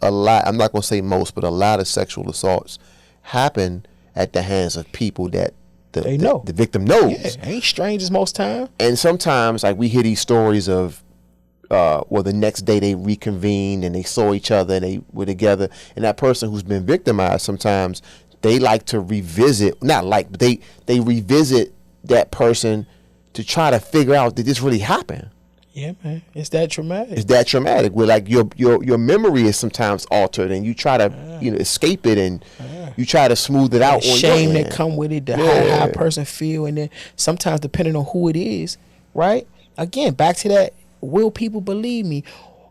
a lot, I'm not going to say most, but a lot of sexual assaults happen at the hands of people that the victim knows. Yeah, ain't strangers most time. And sometimes like we hear these stories of the next day they reconvened and they saw each other and they were together, and that person who's been victimized, sometimes they like to revisit, but they revisit that person to try to figure out, did this really happen? Yeah, man. It's that traumatic. It's that traumatic where like your memory is sometimes altered and you try to escape it and you try to smooth it out. The shame that come with it, how a person feel, and then sometimes depending on who it is, right? Again, back to that, will people believe me?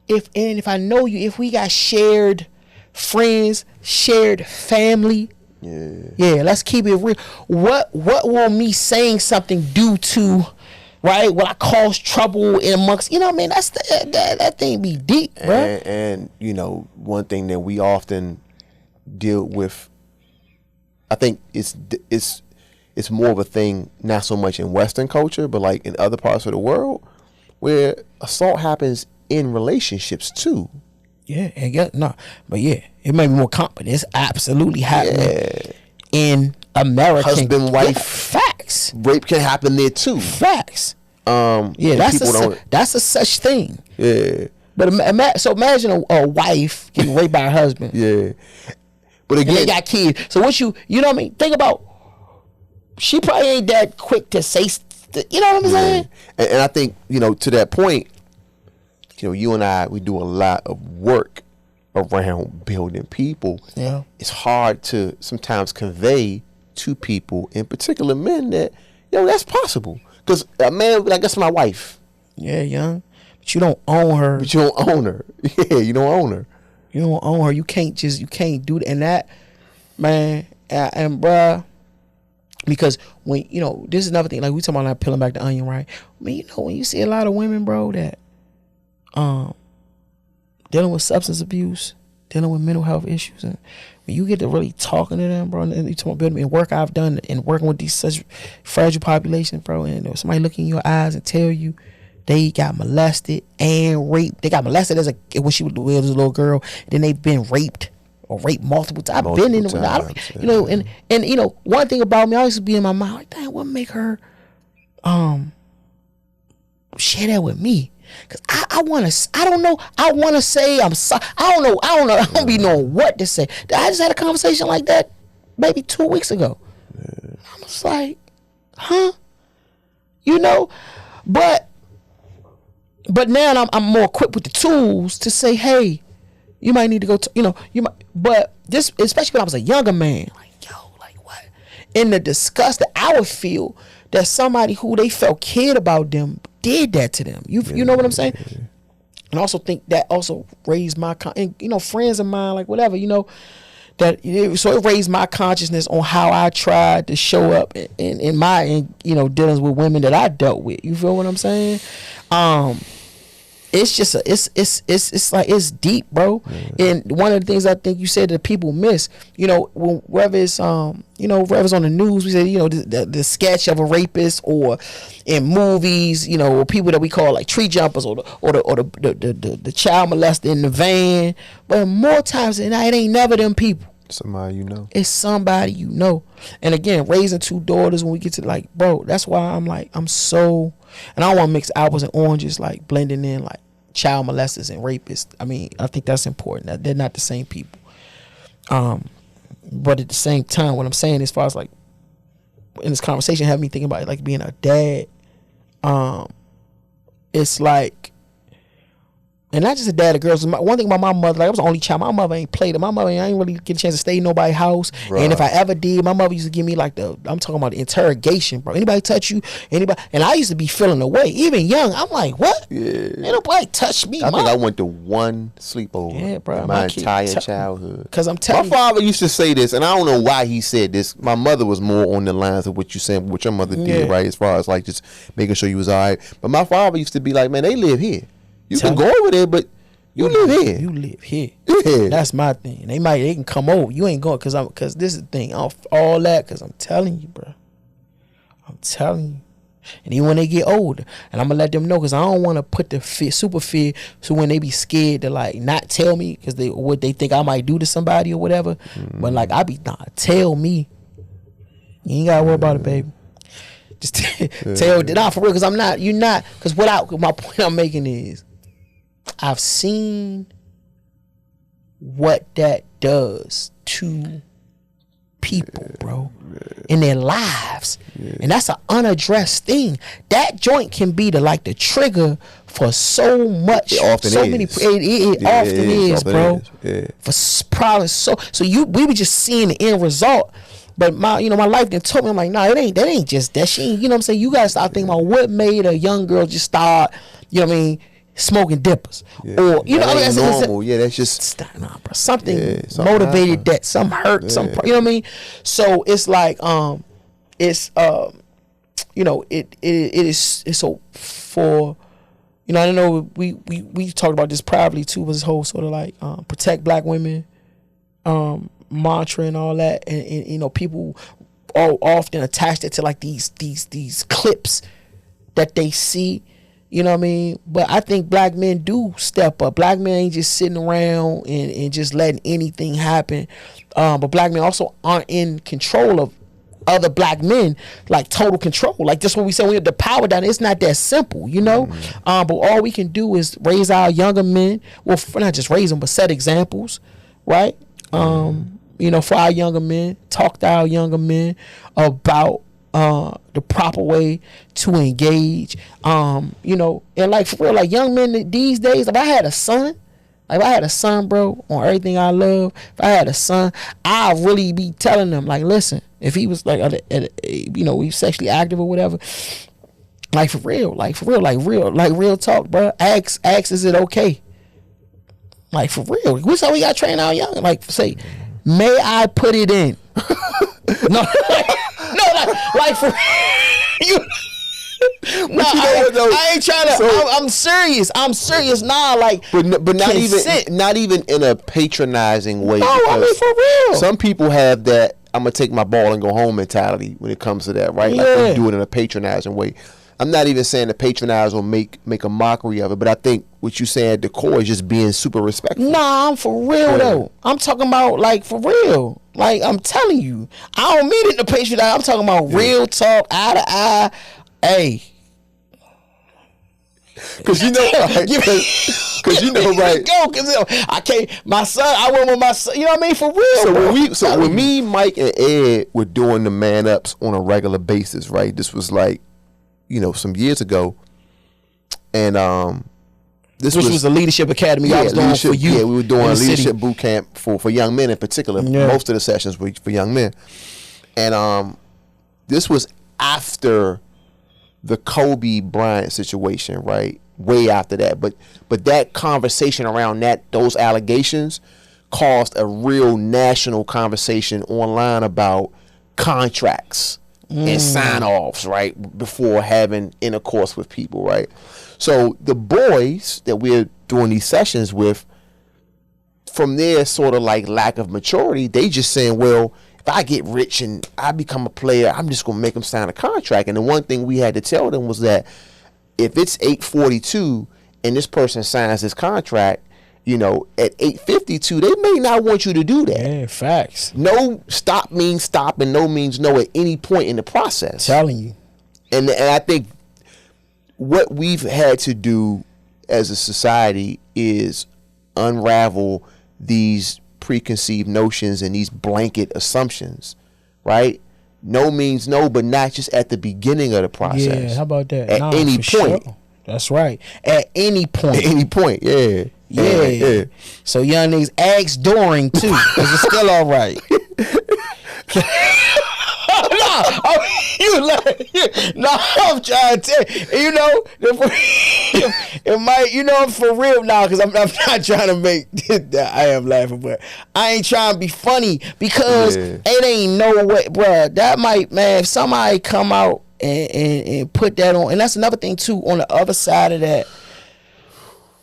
If I know you, if we got shared friends, shared family, let's keep it real. What will me saying something do to, right? Will I cause trouble in amongst, you know what I mean? That's that thing be deep, right? And one thing that we often deal with, I think it's more of a thing, not so much in Western culture, but like in other parts of the world, where assault happens in relationships too. Yeah, but it may be more common. It's absolutely happening in American husband wife facts. Rape can happen there too. Facts. That's a such thing. Yeah. But imagine a wife getting raped by her husband. Yeah. But again, and they got kids. So what you know what I mean? Think about. She probably ain't that quick to say. You know what I'm saying? And I think to that point, you and I, we do a lot of work around building people. Yeah. It's hard to sometimes convey to people, in particular men, that, that's possible. Because a man, like, that's my wife. Yeah, young. But you don't own her. But you don't own her. Yeah, you don't own her. You don't own her. You can't do that. And that, man, and bruh, because when, this is another thing, like we talking about like peeling back the onion, right? I mean, when you see a lot of women, bro, that dealing with substance abuse, dealing with mental health issues, and when you get to really talking to them, bro, and you talking about building and work I've done and working with these such fragile populations, bro, and somebody look in your eyes and tell you they got molested and raped. They got molested when she was a little girl, and then they've been raped or raped multiple times. I've been in it, and one thing about me, I used to be in my mind like, dang, what make her share that with me? Cause I want to say I'm sorry. I don't know. I don't be knowing what to say. I just had a conversation like that maybe 2 weeks ago. I was like, huh? But now I'm more equipped with the tools to say, hey, you might need to go to, you might, but this, especially when I was a younger man, like what? In the disgust that I would feel that somebody who they felt cared about them did that to them. You know what I'm saying? And I also think that also raised my, friends of mine, like whatever, so it raised my consciousness on how I tried to show up in my dealings with women that I dealt with. You feel what I'm saying? It's just it's like it's deep, bro. And one of the things I think you said that people miss, whether it's wherever's on the news, we say the sketch of a rapist, or in movies, or people that we call like tree jumpers, or the child molester in the van. But more times than not, it ain't never them people. Somebody It's somebody you know. And again, raising 2 daughters, when we get to like, bro, that's why I'm so, and I don't want to mix apples and oranges, like blending in like child molesters and rapists. I mean, I think that's important. That they're not the same people. But at the same time, what I'm saying, as far as like in this conversation, have me thinking about it, like being a dad. It's like, and not just a dad of girls. One thing about my mother, like I was the only child. My mother ain't played it. My mother, I ain't really get a chance to stay in nobody's house. Right. And if I ever did, my mother used to give me like I'm talking about the interrogation, bro. Anybody touch you? Anybody? And I used to be feeling away. Even young, I'm like, what? Yeah. Ain't nobody touch me. I think I went to one sleepover. Yeah, bro. My entire childhood. Cause I'm telling you. My father used to say this, and I don't know why he said this. My mother was more on the lines of what you saying, what your mother did, right? As far as like just making sure you was all right. But my father used to be like, man, they live here. You can go over there, but you live here. You live here. Yeah. That's my thing. They can come over. You ain't going because this is the thing. All that because I'm telling you, bro. I'm telling you. And even when they get older, and I'm gonna let them know, because I don't want to put the super fear, so when they be scared to like not tell me because what they think I might do to somebody or whatever. But like tell me. You ain't gotta worry about it, baby. Just tell for real, because because my point I'm making is, I've seen what that does to people, bro, in their lives, and that's an unaddressed thing. That joint can be the trigger for so much. It often is, bro. Yeah. For probably so we were just seeing the end result. But my life then told me, I'm like, nah, that ain't just that. She ain't, you know what I'm saying? You gotta start thinking about what made a young girl just start, smoking dippers, or that's normal. That's just bro. Something motivated that. Some hurt. Some, you know what I mean. So it's like it's it's so for I don't know. We talked about this privately too. Was this whole sort of like protect black women mantra and all that, and people all often attach it to like these clips that they see. You know what I mean? But I think black men do step up. Black men ain't just sitting around and just letting anything happen. But black men also aren't in control of other black men, like total control. Like that's what we say, we have the power down. It's not that simple, But all we can do is raise our younger men. Well, not just raise them, but set examples, right? For our younger men, talk to our younger men about the proper way to engage. You know, and like for real, like young men these days, if I had a son, bro, on everything I love, if I had a son, I'd really be telling them, like, listen, if he was like, you know, he's sexually active or whatever, like for real, like real talk, bro. Ask, is it okay? Like for real, we saw we got trained out young. Like say, may I put it in? No, like for you. No, I ain't trying to. So, I'm serious. Nah, like, but not even in a patronizing way. No, I mean for real. Some people have that I'm gonna take my ball and go home mentality when it comes to that, right? Yeah. Like they do it in a patronizing way. I'm not even saying to patronize or make a mockery of it, but I think what you saying at the core is just being super respectful. Nah, I'm for real though. I'm talking about like for real. Like I'm telling you, I don't mean it to patronize. I'm talking about real talk, eye to eye. Hey, cause you know, right? Cause you know, right? Go, cause I can't. My son, I went with my son. You know what I mean? For real. So when me, Mike, and Ed were doing the man ups on a regular basis, right? This was like, you know, some years ago, and this was the leadership academy. I was doing for you. Yeah, we were doing a leadership boot camp for young men in particular. Yeah. Most of the sessions were for young men, and this was after the Kobe Bryant situation, right? Way after that, but that conversation around those allegations caused a real national conversation online about contracts and sign-offs, right, before having intercourse with people, right? So the boys that we're doing these sessions with, from their sort of like lack of maturity, they just saying, well, if I get rich and I become a player, I'm just gonna make them sign a contract. And the one thing we had to tell them was that if it's 8:42 and this person signs this contract, you know, at 8:52, they may not want you to do that. Yeah, facts. No, stop means stop, and no means no at any point in the process. Telling you. And I think what we've had to do as a society is unravel these preconceived notions and these blanket assumptions, right? No means no, but not just at the beginning of the process. Yeah, how about that? At any point. Sure. That's right. At any point. At any point, yeah. Yeah. So young niggas ask during too, because it's still all right. I'm trying to tell you, you know, it might, you know, for real now, because I'm not trying to make that. I am laughing, but I ain't trying to be funny, because it ain't no way, bruh. That might, man, if somebody come out and put that on, and that's another thing too, on the other side of that,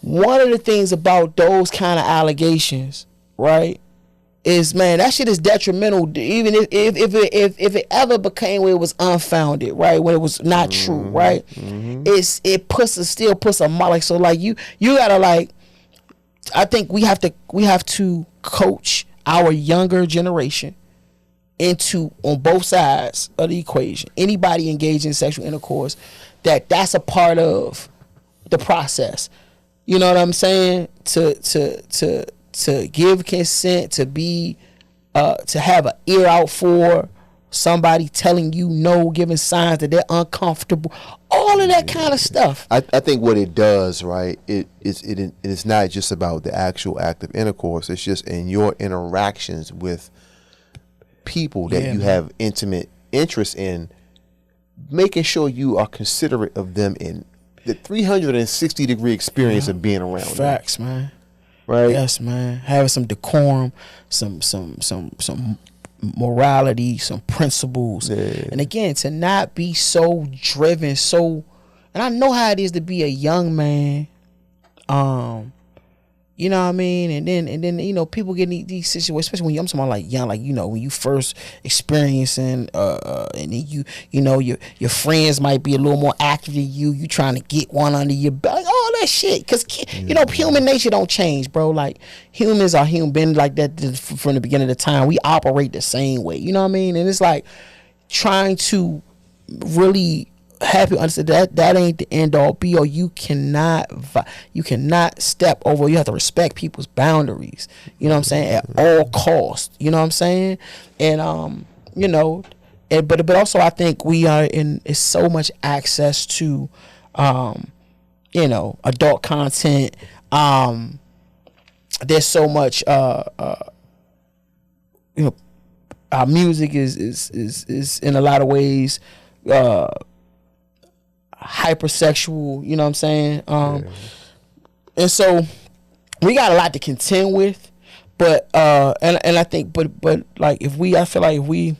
one of the things about those kind of allegations, right, is, man, that shit is detrimental. Even if it ever became where it was unfounded, right, when it was not true, right, it still puts a mark. Like, so like you gotta, like, I think we have to coach our younger generation into, on both sides of the equation, anybody engaged in sexual intercourse, that's a part of the process. You know what I'm saying? To give consent, to be, to have an ear out for somebody telling you no, giving signs that they're uncomfortable, all of that kind of stuff. I think what it does, right, it's not just about the actual act of intercourse. It's just in your interactions with people that you have intimate interest in, making sure you are considerate of them in the 360-degree experience of being around them. Facts, man. Right. Yes, man. Having some decorum, some morality, some principles, and again, to not be so driven. And I know how it is to be a young man. You know what I mean? And then you know, people get in these situations, especially when I'm talking about like young, like, you know, when you first experiencing, and then you know, your friends might be a little more active than you trying to get one under your belt, like, all that shit. Cause you know, human nature don't change, bro. Like, humans are human, been like that from the beginning of the time. We operate the same way. You know what I mean? And it's like trying to really have you understand that ain't the end all be all. You cannot step over. You have to respect people's boundaries. You know what I'm saying? At all costs. You know what I'm saying? And you know, but also I think we are in is so much access to adult content. There's so much our music is in a lot of ways hypersexual, you know what I'm saying? And so we got a lot to contend with, but and I think but like I feel like if we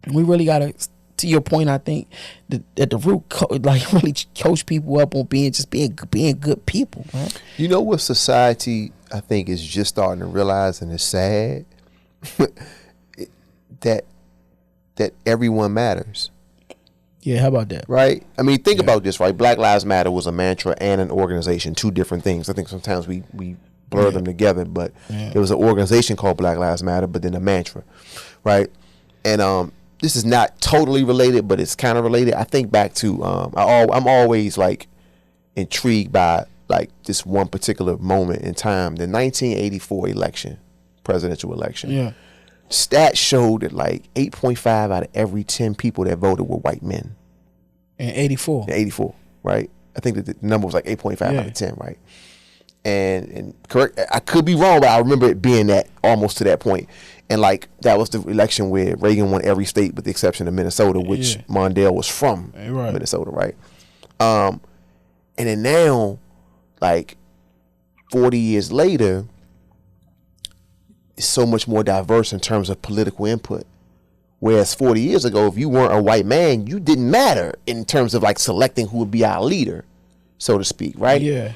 really gotta, to your point, I think that the root really coach people up on being good people, man. You know what society I think is just starting to realize, and it's sad, that everyone matters. Yeah, how about that? Right? I mean, think about this, right? Black Lives Matter was a mantra and an organization, two different things. I think sometimes we blur them together, but there was an organization called Black Lives Matter, but then a mantra, right? And this is not totally related, but it's kind of related. I think back to I'm always like intrigued by like this one particular moment in time, the 1984 election, presidential election. Yeah. Stats showed that like 8.5 out of every 10 people that voted were white men. In 84. In 84, right? I think that the number was like 8.5 out of 10, right? And correct, I could be wrong, but I remember it being that almost to that point. And like that was the election where Reagan won every state with the exception of Minnesota, which Mondale was from Minnesota, right? And then now, like 40 years later, it's so much more diverse in terms of political input. Whereas 40 years ago, if you weren't a white man, you didn't matter in terms of like selecting who would be our leader, so to speak, right? Yeah.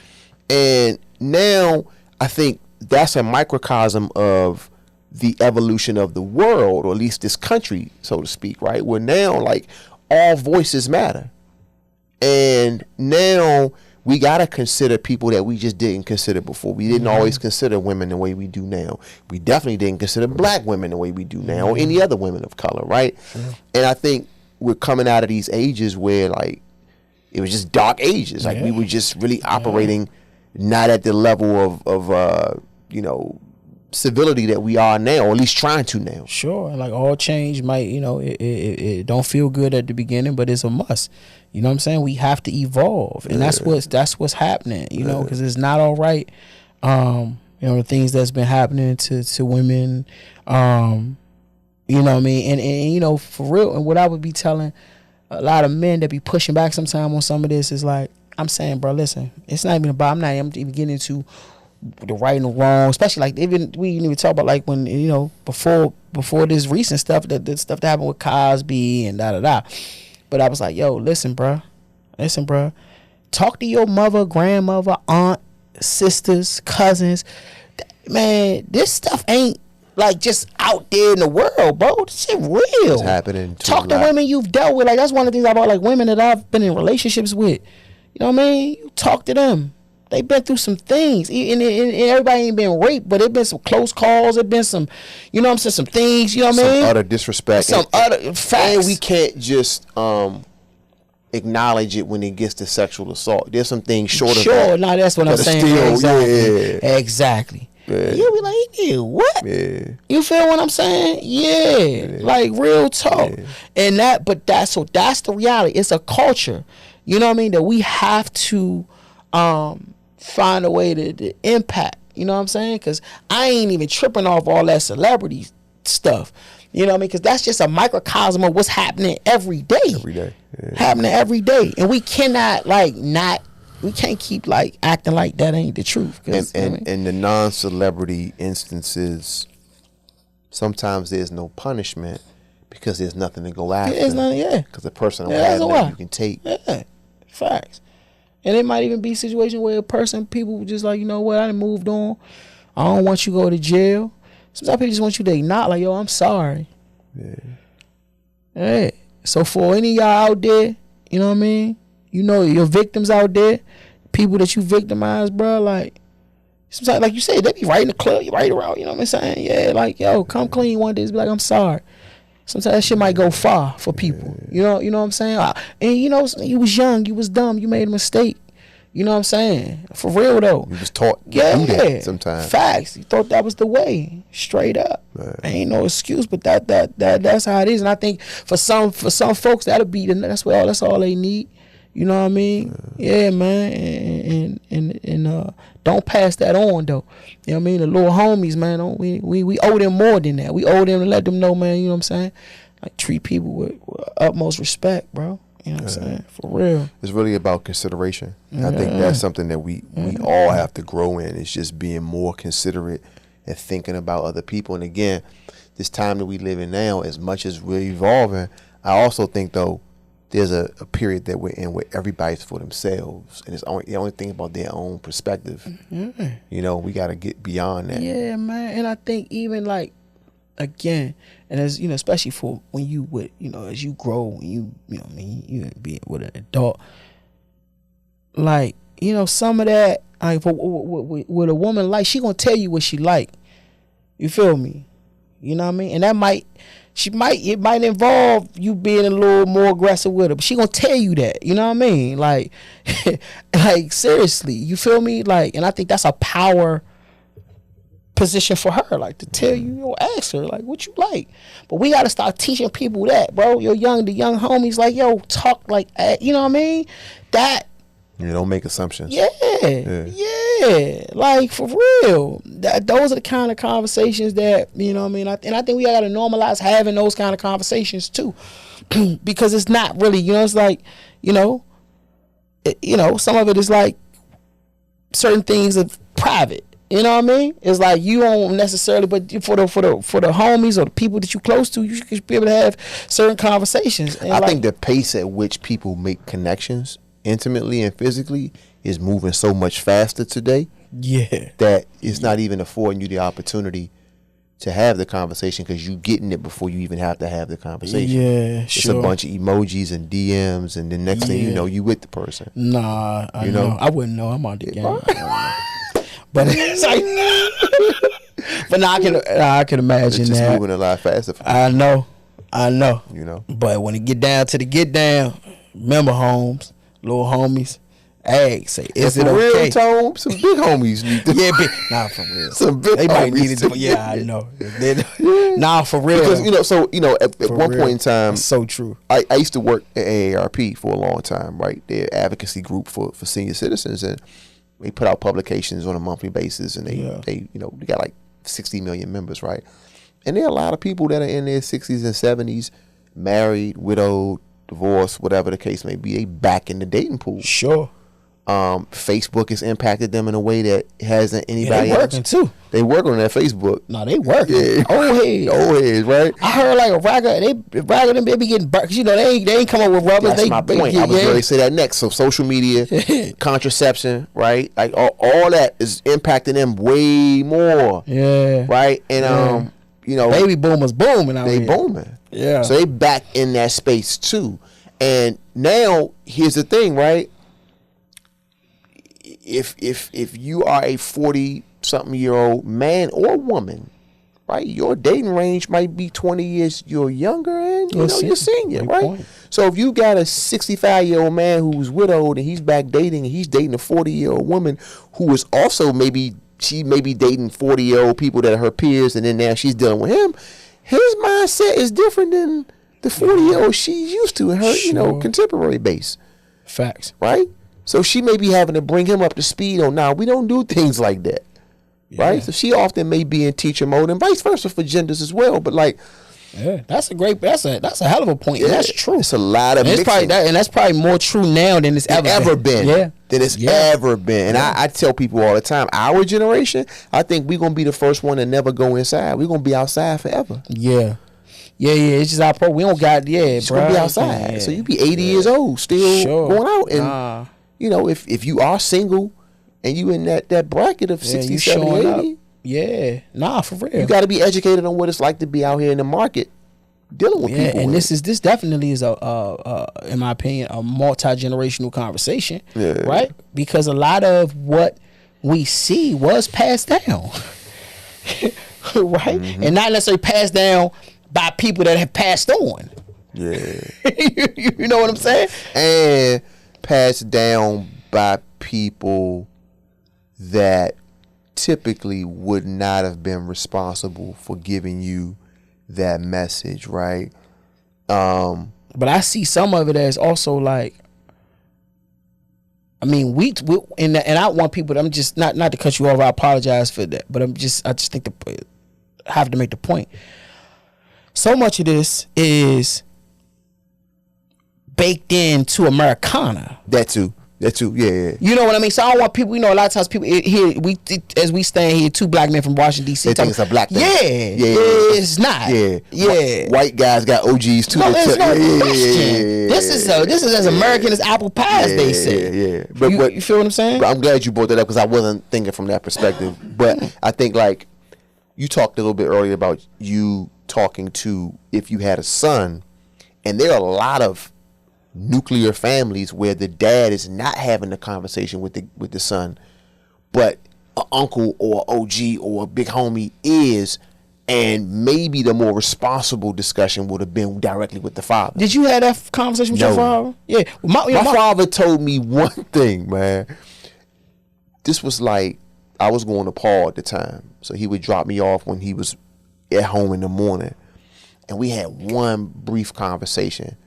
And now I think that's a microcosm of the evolution of the world, or at least this country, so to speak, right? Where now like all voices matter. And now we got to consider people that we just didn't consider before. We didn't always consider women the way we do now. We definitely didn't consider black women the way we do now, or any other women of color, right? And I think we're coming out of these ages where like it was just dark ages. Like we were just really operating not at the level of civility that we are now, or at least trying to now. Sure, like all change might, it don't feel good at the beginning, but it's a must. You know what I'm saying? We have to evolve, and that's what's happening. Because it's not all right. The things that's been happening to women. You know what I mean? And for real. And what I would be telling a lot of men that be pushing back sometime on some of this is like, I'm saying, bro, listen, it's not even about. I'm even getting into the right and the wrong, especially like we didn't even talk about like when before this recent stuff that happened with Cosby and da. But I was like, yo, listen, bro, talk to your mother, grandmother, aunt, sisters, cousins. Man, this stuff ain't like just out there in the world, bro. This shit real. It's happening. Talk to women you've dealt with. Like that's one of the things about like women that I've been in relationships with. You know what I mean? You talk to them. They've been through some things, and everybody ain't been raped, but it been some close calls. It been some, some things. You know what I mean? Some utter disrespect. Some utter facts. And we can't just acknowledge it when it gets to sexual assault. There's some things short of that. Sure, no, that's what I'm saying. Exactly. Yeah. You be like, yeah, what? Yeah. You feel what I'm saying? Yeah. Like real talk. Yeah. And that's the reality. It's a culture. You know what I mean? That we have to find a way to impact. You know what I'm saying? Because I ain't even tripping off all that celebrity stuff. You know what I mean? Because that's just a microcosm of what's happening every day. Every day. Yeah. Happening every day. And we cannot we can't keep like acting like that ain't the truth. And the non-celebrity instances, sometimes there's no punishment because there's nothing to go after. There's nothing, because the person don't have nothing you can take. Yeah, facts. And it might even be a situation where people just like, you know what, I done moved on. I don't want you to go to jail. Sometimes people just want you to acknowledge, like, yo, I'm sorry. Yeah. Hey. So for any of y'all out there, you know what I mean? Your victims out there, people that you victimize, bro, like, sometimes, like you said, they be right in the club, you right around, you know what I'm saying? Yeah, like, yo, come clean one day, just be like, I'm sorry. Sometimes that shit might go far for people. You know what I'm saying? And you was young, you was dumb, you made a mistake. You know what I'm saying? For real though. You was taught to do that sometimes. Facts. You thought that was the way. Straight up. Ain't no excuse, but that's how it is. And I think for some folks that'll be that's all they need. You know what I mean? Yeah, man. And don't pass that on though. You know what I mean? The little homies, man. We owe them more than that. We owe them to let them know, man. You know what I'm saying? Like treat people with utmost respect, bro. You know what I'm saying? For real. It's really about consideration. I think that's something that we all have to grow in. It's just being more considerate and thinking about other people. And again, this time that we live in now, as much as we're evolving, I also think though there's a period that we're in where everybody's for themselves, and it's the only thing about their own perspective. You know, we got to get beyond that. Yeah, man. And I think even like, again, and as you know, especially for when you would, you know, as you grow, you know what I mean, you be with an adult, like, you know, some of that, like with a woman, like, she gonna tell you what she like. You feel me? You know what I mean? And that it might involve you being a little more aggressive with her, but she gonna tell you that. You know what I mean? Like, like seriously, you feel me? Like, and I think that's a power position for her, like, to tell you, yo, ask her, like, what you like. But we gotta start teaching people that, bro. The young homies, like, yo, talk like, you know what I mean? That. You don't make assumptions. Yeah. Like, for real. Those are the kind of conversations that, you know what I mean? And I think we gotta normalize having those kind of conversations too, because it's not really, you know, it's like, you know, some of it is like certain things are private. You know what I mean? It's like you don't necessarily, but for the homies or the people that you close to, you should be able to have certain conversations. And I think the pace at which people make connections intimately and physically is moving so much faster today. Yeah. That it's not even affording you the opportunity to have the conversation, because you getting it before you even have to have the conversation. Yeah, it's a bunch of emojis and DMs, and the next thing you know, you with the person. Nah, I know. I wouldn't know. I'm on the game. But it's like, but now I can imagine it's just that. moving a lot faster. I know. You know. But when it get down to the get down, remember, Holmes, little homies, hey, say, is it okay? Real, Tone, some big homies need to. Yeah, nah, for real. Some big they homies might need it. Yeah, I know. Nah, for real. Because at one point in time, that's so true. I used to work at AARP for a long time, right? Their advocacy group for senior citizens, and they put out publications on a monthly basis, and they got like 60 million members, right? And there are a lot of people that are in their 60s and 70s, married, widowed, divorced, whatever the case may be. They back in the dating pool. Sure. Facebook has impacted them in a way that hasn't anybody else. They working too. They work on that Facebook. No, they working. Yeah. Old heads, right? I heard like a rapper, them they be getting burnt. You know, they ain't come up with rubbers. That's my point. I was going to say that next. So social media, contraception, right? Like all that is impacting them way more. Yeah. Right? And baby boomers booming out here. They booming. Yeah. So they back in that space too. And now here's the thing, right? If you are a 40-something-year-old man or woman, right, your dating range might be 20 years you're younger and you're senior, right? Point. So if you got a 65-year-old man who's widowed and he's back dating, and he's dating a 40-year-old woman who is also she may be dating 40-year-old people that are her peers, and then now she's dealing with him, his mindset is different than the 40-year-old she's used to in her, contemporary base. Facts. Right? So she may be having to bring him up to speed on, we don't do things like that. Yeah. Right? So she often may be in teacher mode, and vice versa for genders as well. But like, yeah, that's a hell of a point. Yeah, that's true. It's a lot of mixing. That's probably more true now than it's ever been. Yeah. Than it's ever been. And I tell people all the time, our generation, I think we're gonna be the first one to never go inside. We're gonna be outside forever. Yeah. Yeah, it's just our we don't got it's gonna be outside. Yeah. So you be 80 years old still going out, and if you are single and you in that bracket of 60, 70, 80. Yeah, for real. You got to be educated on what it's like to be out here in the market dealing with people. And this definitely is in my opinion, a multi-generational conversation, right? Because a lot of what we see was passed down, right? Mm-hmm. And not necessarily passed down by people that have passed on. Yeah. You know what I'm saying? And passed down by people that typically would not have been responsible for giving you that message, right? But I see some of it as also like, I mean, and I want people. I'm just not to cut you off. I apologize for that, but I just think I have to make the point. So much of this is baked into Americana. That too, yeah. You know what I mean? So I don't want people. You know, a lot of times people here, as we stand here, two black men from Washington D.C. They think it's a black thing. Yeah, it's not. Yeah. White guys got OGs too. No, there's no question. This is as American as apple pie, as they say. Yeah. But you feel what I'm saying? But I'm glad you brought that up because I wasn't thinking from that perspective. But I think like you talked a little bit earlier about you talking to if you had a son, and there are a lot of nuclear families where the dad is not having the conversation with the son, but an uncle or OG or a big homie is, and maybe the more responsible discussion would have been directly with the father. Did you have that conversation with your father? Yeah, my father told me one thing, man. This was like I was going to Paul at the time, so he would drop me off when he was at home in the morning, and we had one brief conversation.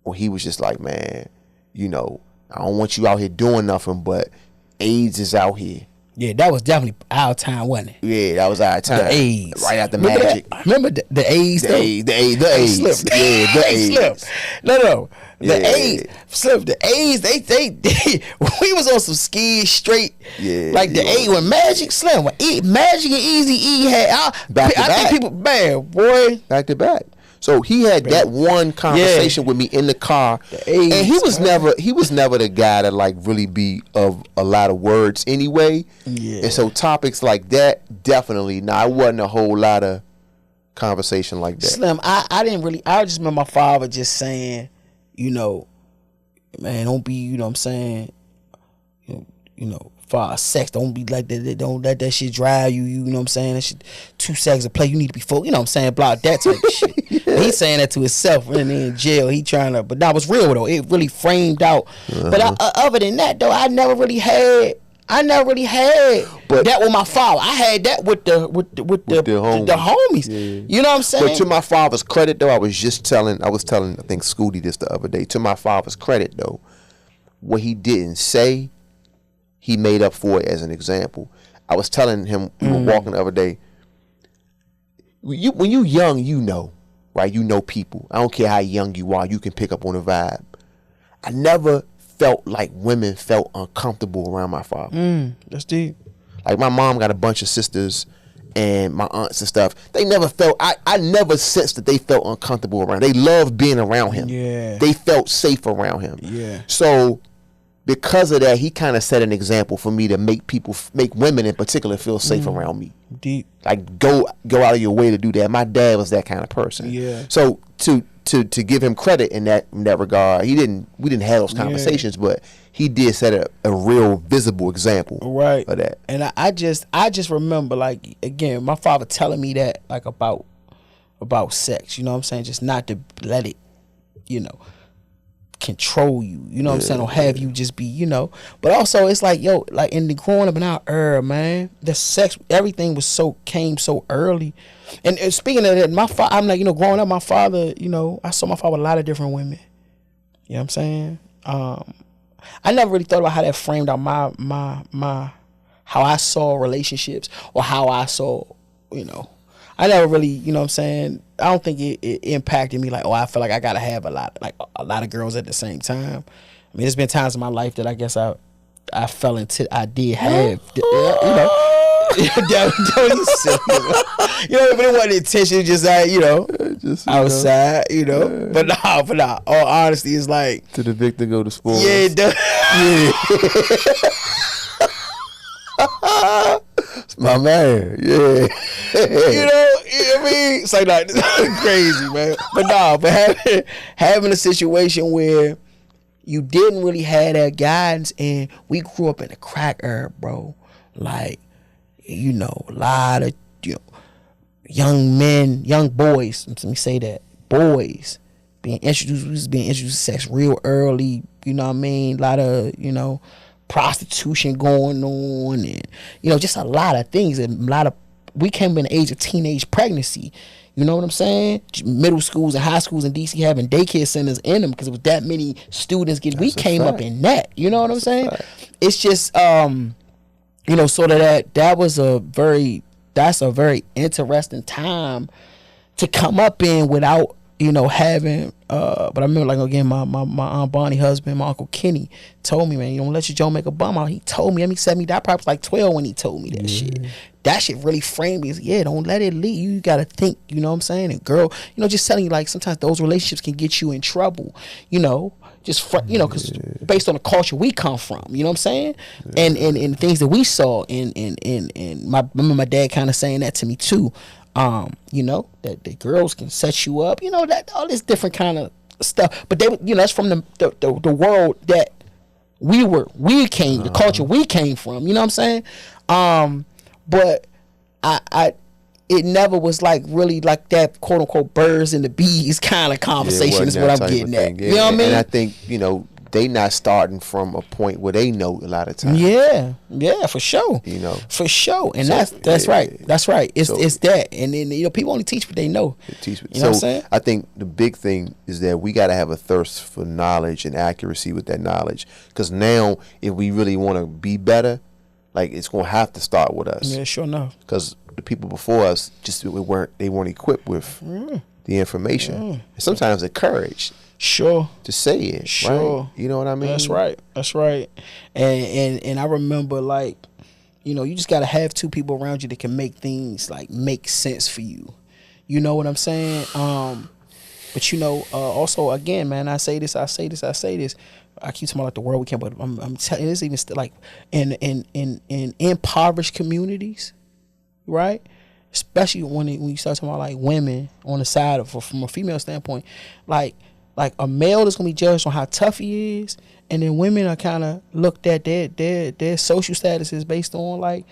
Well, he was just like, man, you know, I don't want you out here doing nothing, but AIDS is out here. Yeah, that was definitely our time, wasn't it? Yeah, that was our time. The AIDS. Right after Magic. Remember the AIDS? The AIDS. Slipped. Yeah, the AIDS. No. The AIDS. Slipped. The AIDS, they we was on some ski straight. Yeah. Like the AIDS when Magic Slim. When Magic and Eazy-E had. Back to back. I think people, man, boy. Back to back. So he had that one conversation with me in the car, and he was never the guy to like really be of a lot of words anyway. Yeah. And so topics like that definitely. It wasn't a whole lot of conversation like that. Slim, I didn't really. I just remember my father just saying, you know, man, don't be, you know what I'm saying, you know. For sex, don't be like that. Don't let that shit drive you. You know what I'm saying? That shit, 2 seconds of play. You need to be full. You know what I'm saying? Blah, that type of shit. Yeah. He's saying that to himself. And in jail, he trying to. But that was real though. It really framed out. But other than that though, I never really had. But that with my father. I had that with the homies. Yeah. You know what I'm saying? But to my father's credit though, I was telling I think Scooty this the other day. To my father's credit though, what he didn't say, he made up for it as an example. I was telling him, we were walking the other day, when you young, you know, right? You know people. I don't care how young you are, you can pick up on a vibe. I never felt like women felt uncomfortable around my father. That's deep. Like my mom got a bunch of sisters and my aunts and stuff. They never felt, I never sensed that they felt uncomfortable around. They loved being around him. Yeah. They felt safe around him. Yeah. So because of that, he kind of set an example for me to make women in particular feel safe around me. Deep. Like go out of your way to do that. My dad was that kind of person. Yeah. So to give him credit in that regard, we didn't have those conversations, but he did set a real visible example right of that. And I just remember, like, again, my father telling me that, like, about sex, you know what I'm saying? Just not to let it, you know, control you, you know what I'm saying, or have you just be, you know. But also it's like, yo, like in the growing up in our era, man, the sex, everything came so early. And speaking of that, I'm like, you know, growing up, my father, you know, I saw my father with a lot of different women. You know what I'm saying? I never really thought about how that framed out my how I saw relationships, or how I saw, you know, I never really, you know what I'm saying, I don't think it impacted me like, oh, I feel like I gotta have a lot of girls at the same time. I mean, there's been times in my life that I guess I fell into, I did have, you know. Don't you say, you know, but it wasn't intention, just like, you know, just, outside, you know. Yeah. But nah, all honesty, is like, to the victor go to spoil. Yeah, it does. It's my man, yeah. You know what I mean? It's like, nah, this is crazy, man. But nah, but having a situation where you didn't really have that guidance, and we grew up in the crack era, bro. Like, you know, a lot of, you know, young men, young boys, let me say that, boys being introduced to sex real early, you know what I mean? A lot of, you know, prostitution going on, and just a lot of things, and we came in the age of teenage pregnancy. You know what I'm saying? Middle schools and high schools in DC having daycare centers in them because it was that many students getting. We came up in that. You know what I'm saying? It's just sort of that was that's a very interesting time to come up in without having but I remember, like, again, my Aunt Bonnie husband, my Uncle Kenny, told me, man, you don't let your Joe make a bum out. He told me, said me that, probably was like 12 when he told me that shit. That shit really framed me. Don't let it lead. You gotta think, you know what I'm saying? And girl, just telling you, like, sometimes those relationships can get you in trouble, just because based on the culture we come from, you know what I'm saying? And things that we saw, and remember my dad kind of saying that to me too. That the girls can set you up, that all this different kind of stuff. But they, that's from the world that the culture we came from. You know what I'm saying? But it never was like really like that quote unquote birds and the bees kind of conversation is what I'm getting at. You know what I mean? And I think they not starting from a point where they know a lot of times. Yeah, for sure. For sure, and so, that's right. That's right. It's that, and then people only teach what they know. You know what I'm saying? I think the big thing is that we got to have a thirst for knowledge and accuracy with that knowledge, because now if we really want to be better, like, it's gonna have to start with us. Yeah, sure enough. Because the people before us just weren't equipped with the information, and sometimes the courage. Sure. To say it. Sure. Right? You know what I mean? That's right. And I remember, like, you just gotta have two people around you that can make things like make sense for you. You know what I'm saying? But also, again, man, I say this. I keep talking about like the world we can't, but I'm telling you, this even still like in impoverished communities, right? Especially when you start talking about like women on the side of, from a female standpoint, like a male is gonna be judged on how tough he is, and then women are kind of looked at their social statuses based on, like,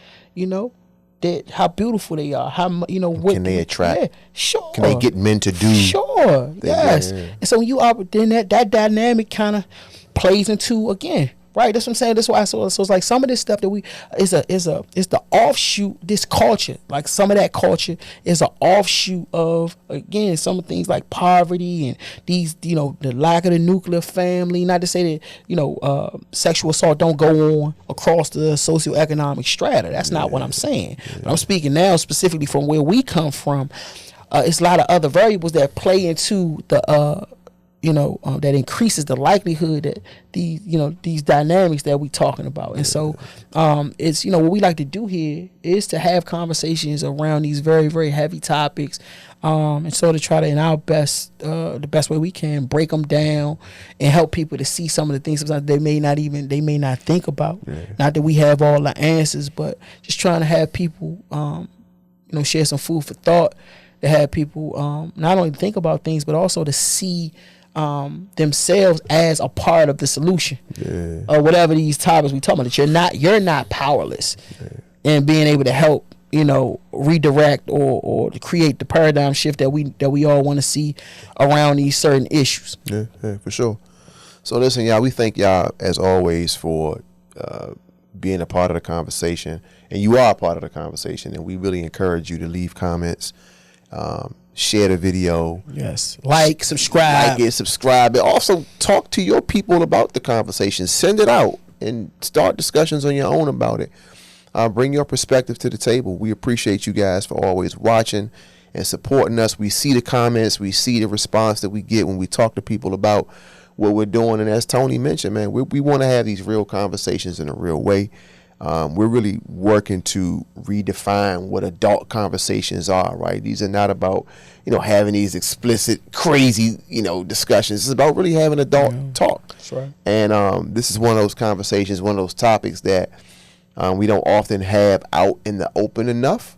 how beautiful they are, how what can they attract? Yeah, sure. Can they get men to do? Sure, yes. And so when you are, then that dynamic kind of plays into, again, right? That's what I'm saying. That's why. So it's like some of this stuff that is the offshoot. This culture, like some of that culture, is an offshoot of, again, some of things like poverty and these, the lack of the nuclear family. Not to say that sexual assault don't go on across the socioeconomic strata. That's not what I'm saying. But I'm speaking now specifically from where we come from. It's a lot of other variables that play into the that increases the likelihood that these dynamics that we talking about. And so it's, what we like to do here is to have conversations around these very, very heavy topics, and so to try to, in our best, the best way we can, break them down and help people to see some of the things sometimes they may not think about. Not that we have all the answers, but just trying to have people share some food for thought, to have people not only think about things but also to see themselves as a part of the solution, or whatever these topics we talking about. That you're not powerless, and being able to help redirect or to create the paradigm shift that we all want to see around these certain issues. Yeah, for sure. So listen, y'all, we thank y'all as always for being a part of the conversation, and you are a part of the conversation, and we really encourage you to leave comments. Share the video. Yes. Like, subscribe. And also talk to your people about the conversation. Send it out and start discussions on your own about it. Bring your perspective to the table. We appreciate you guys for always watching and supporting us. We see the comments. We see the response that we get when we talk to people about what we're doing. And as Tony mentioned, man, we want to have these real conversations in a real way. We're really working to redefine what adult conversations are, right? These are not about, having these explicit, crazy, discussions. It's about really having adult talk. That's right. And this is one of those conversations, one of those topics that we don't often have out in the open enough,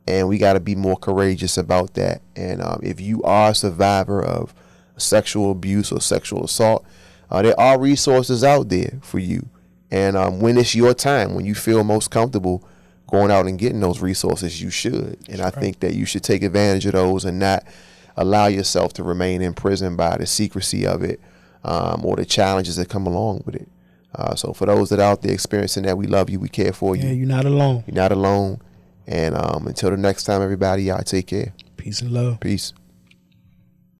and we got to be more courageous about that. And if you are a survivor of sexual abuse or sexual assault, there are resources out there for you. And when it's your time, when you feel most comfortable going out and getting those resources, you should. And I think that you should take advantage of those and not allow yourself to remain imprisoned by the secrecy of it, or the challenges that come along with it. So for those that are out there experiencing that, we love you. We care for you. Yeah, you're not alone. You're not alone. And until the next time, everybody, y'all take care. Peace and love. Peace.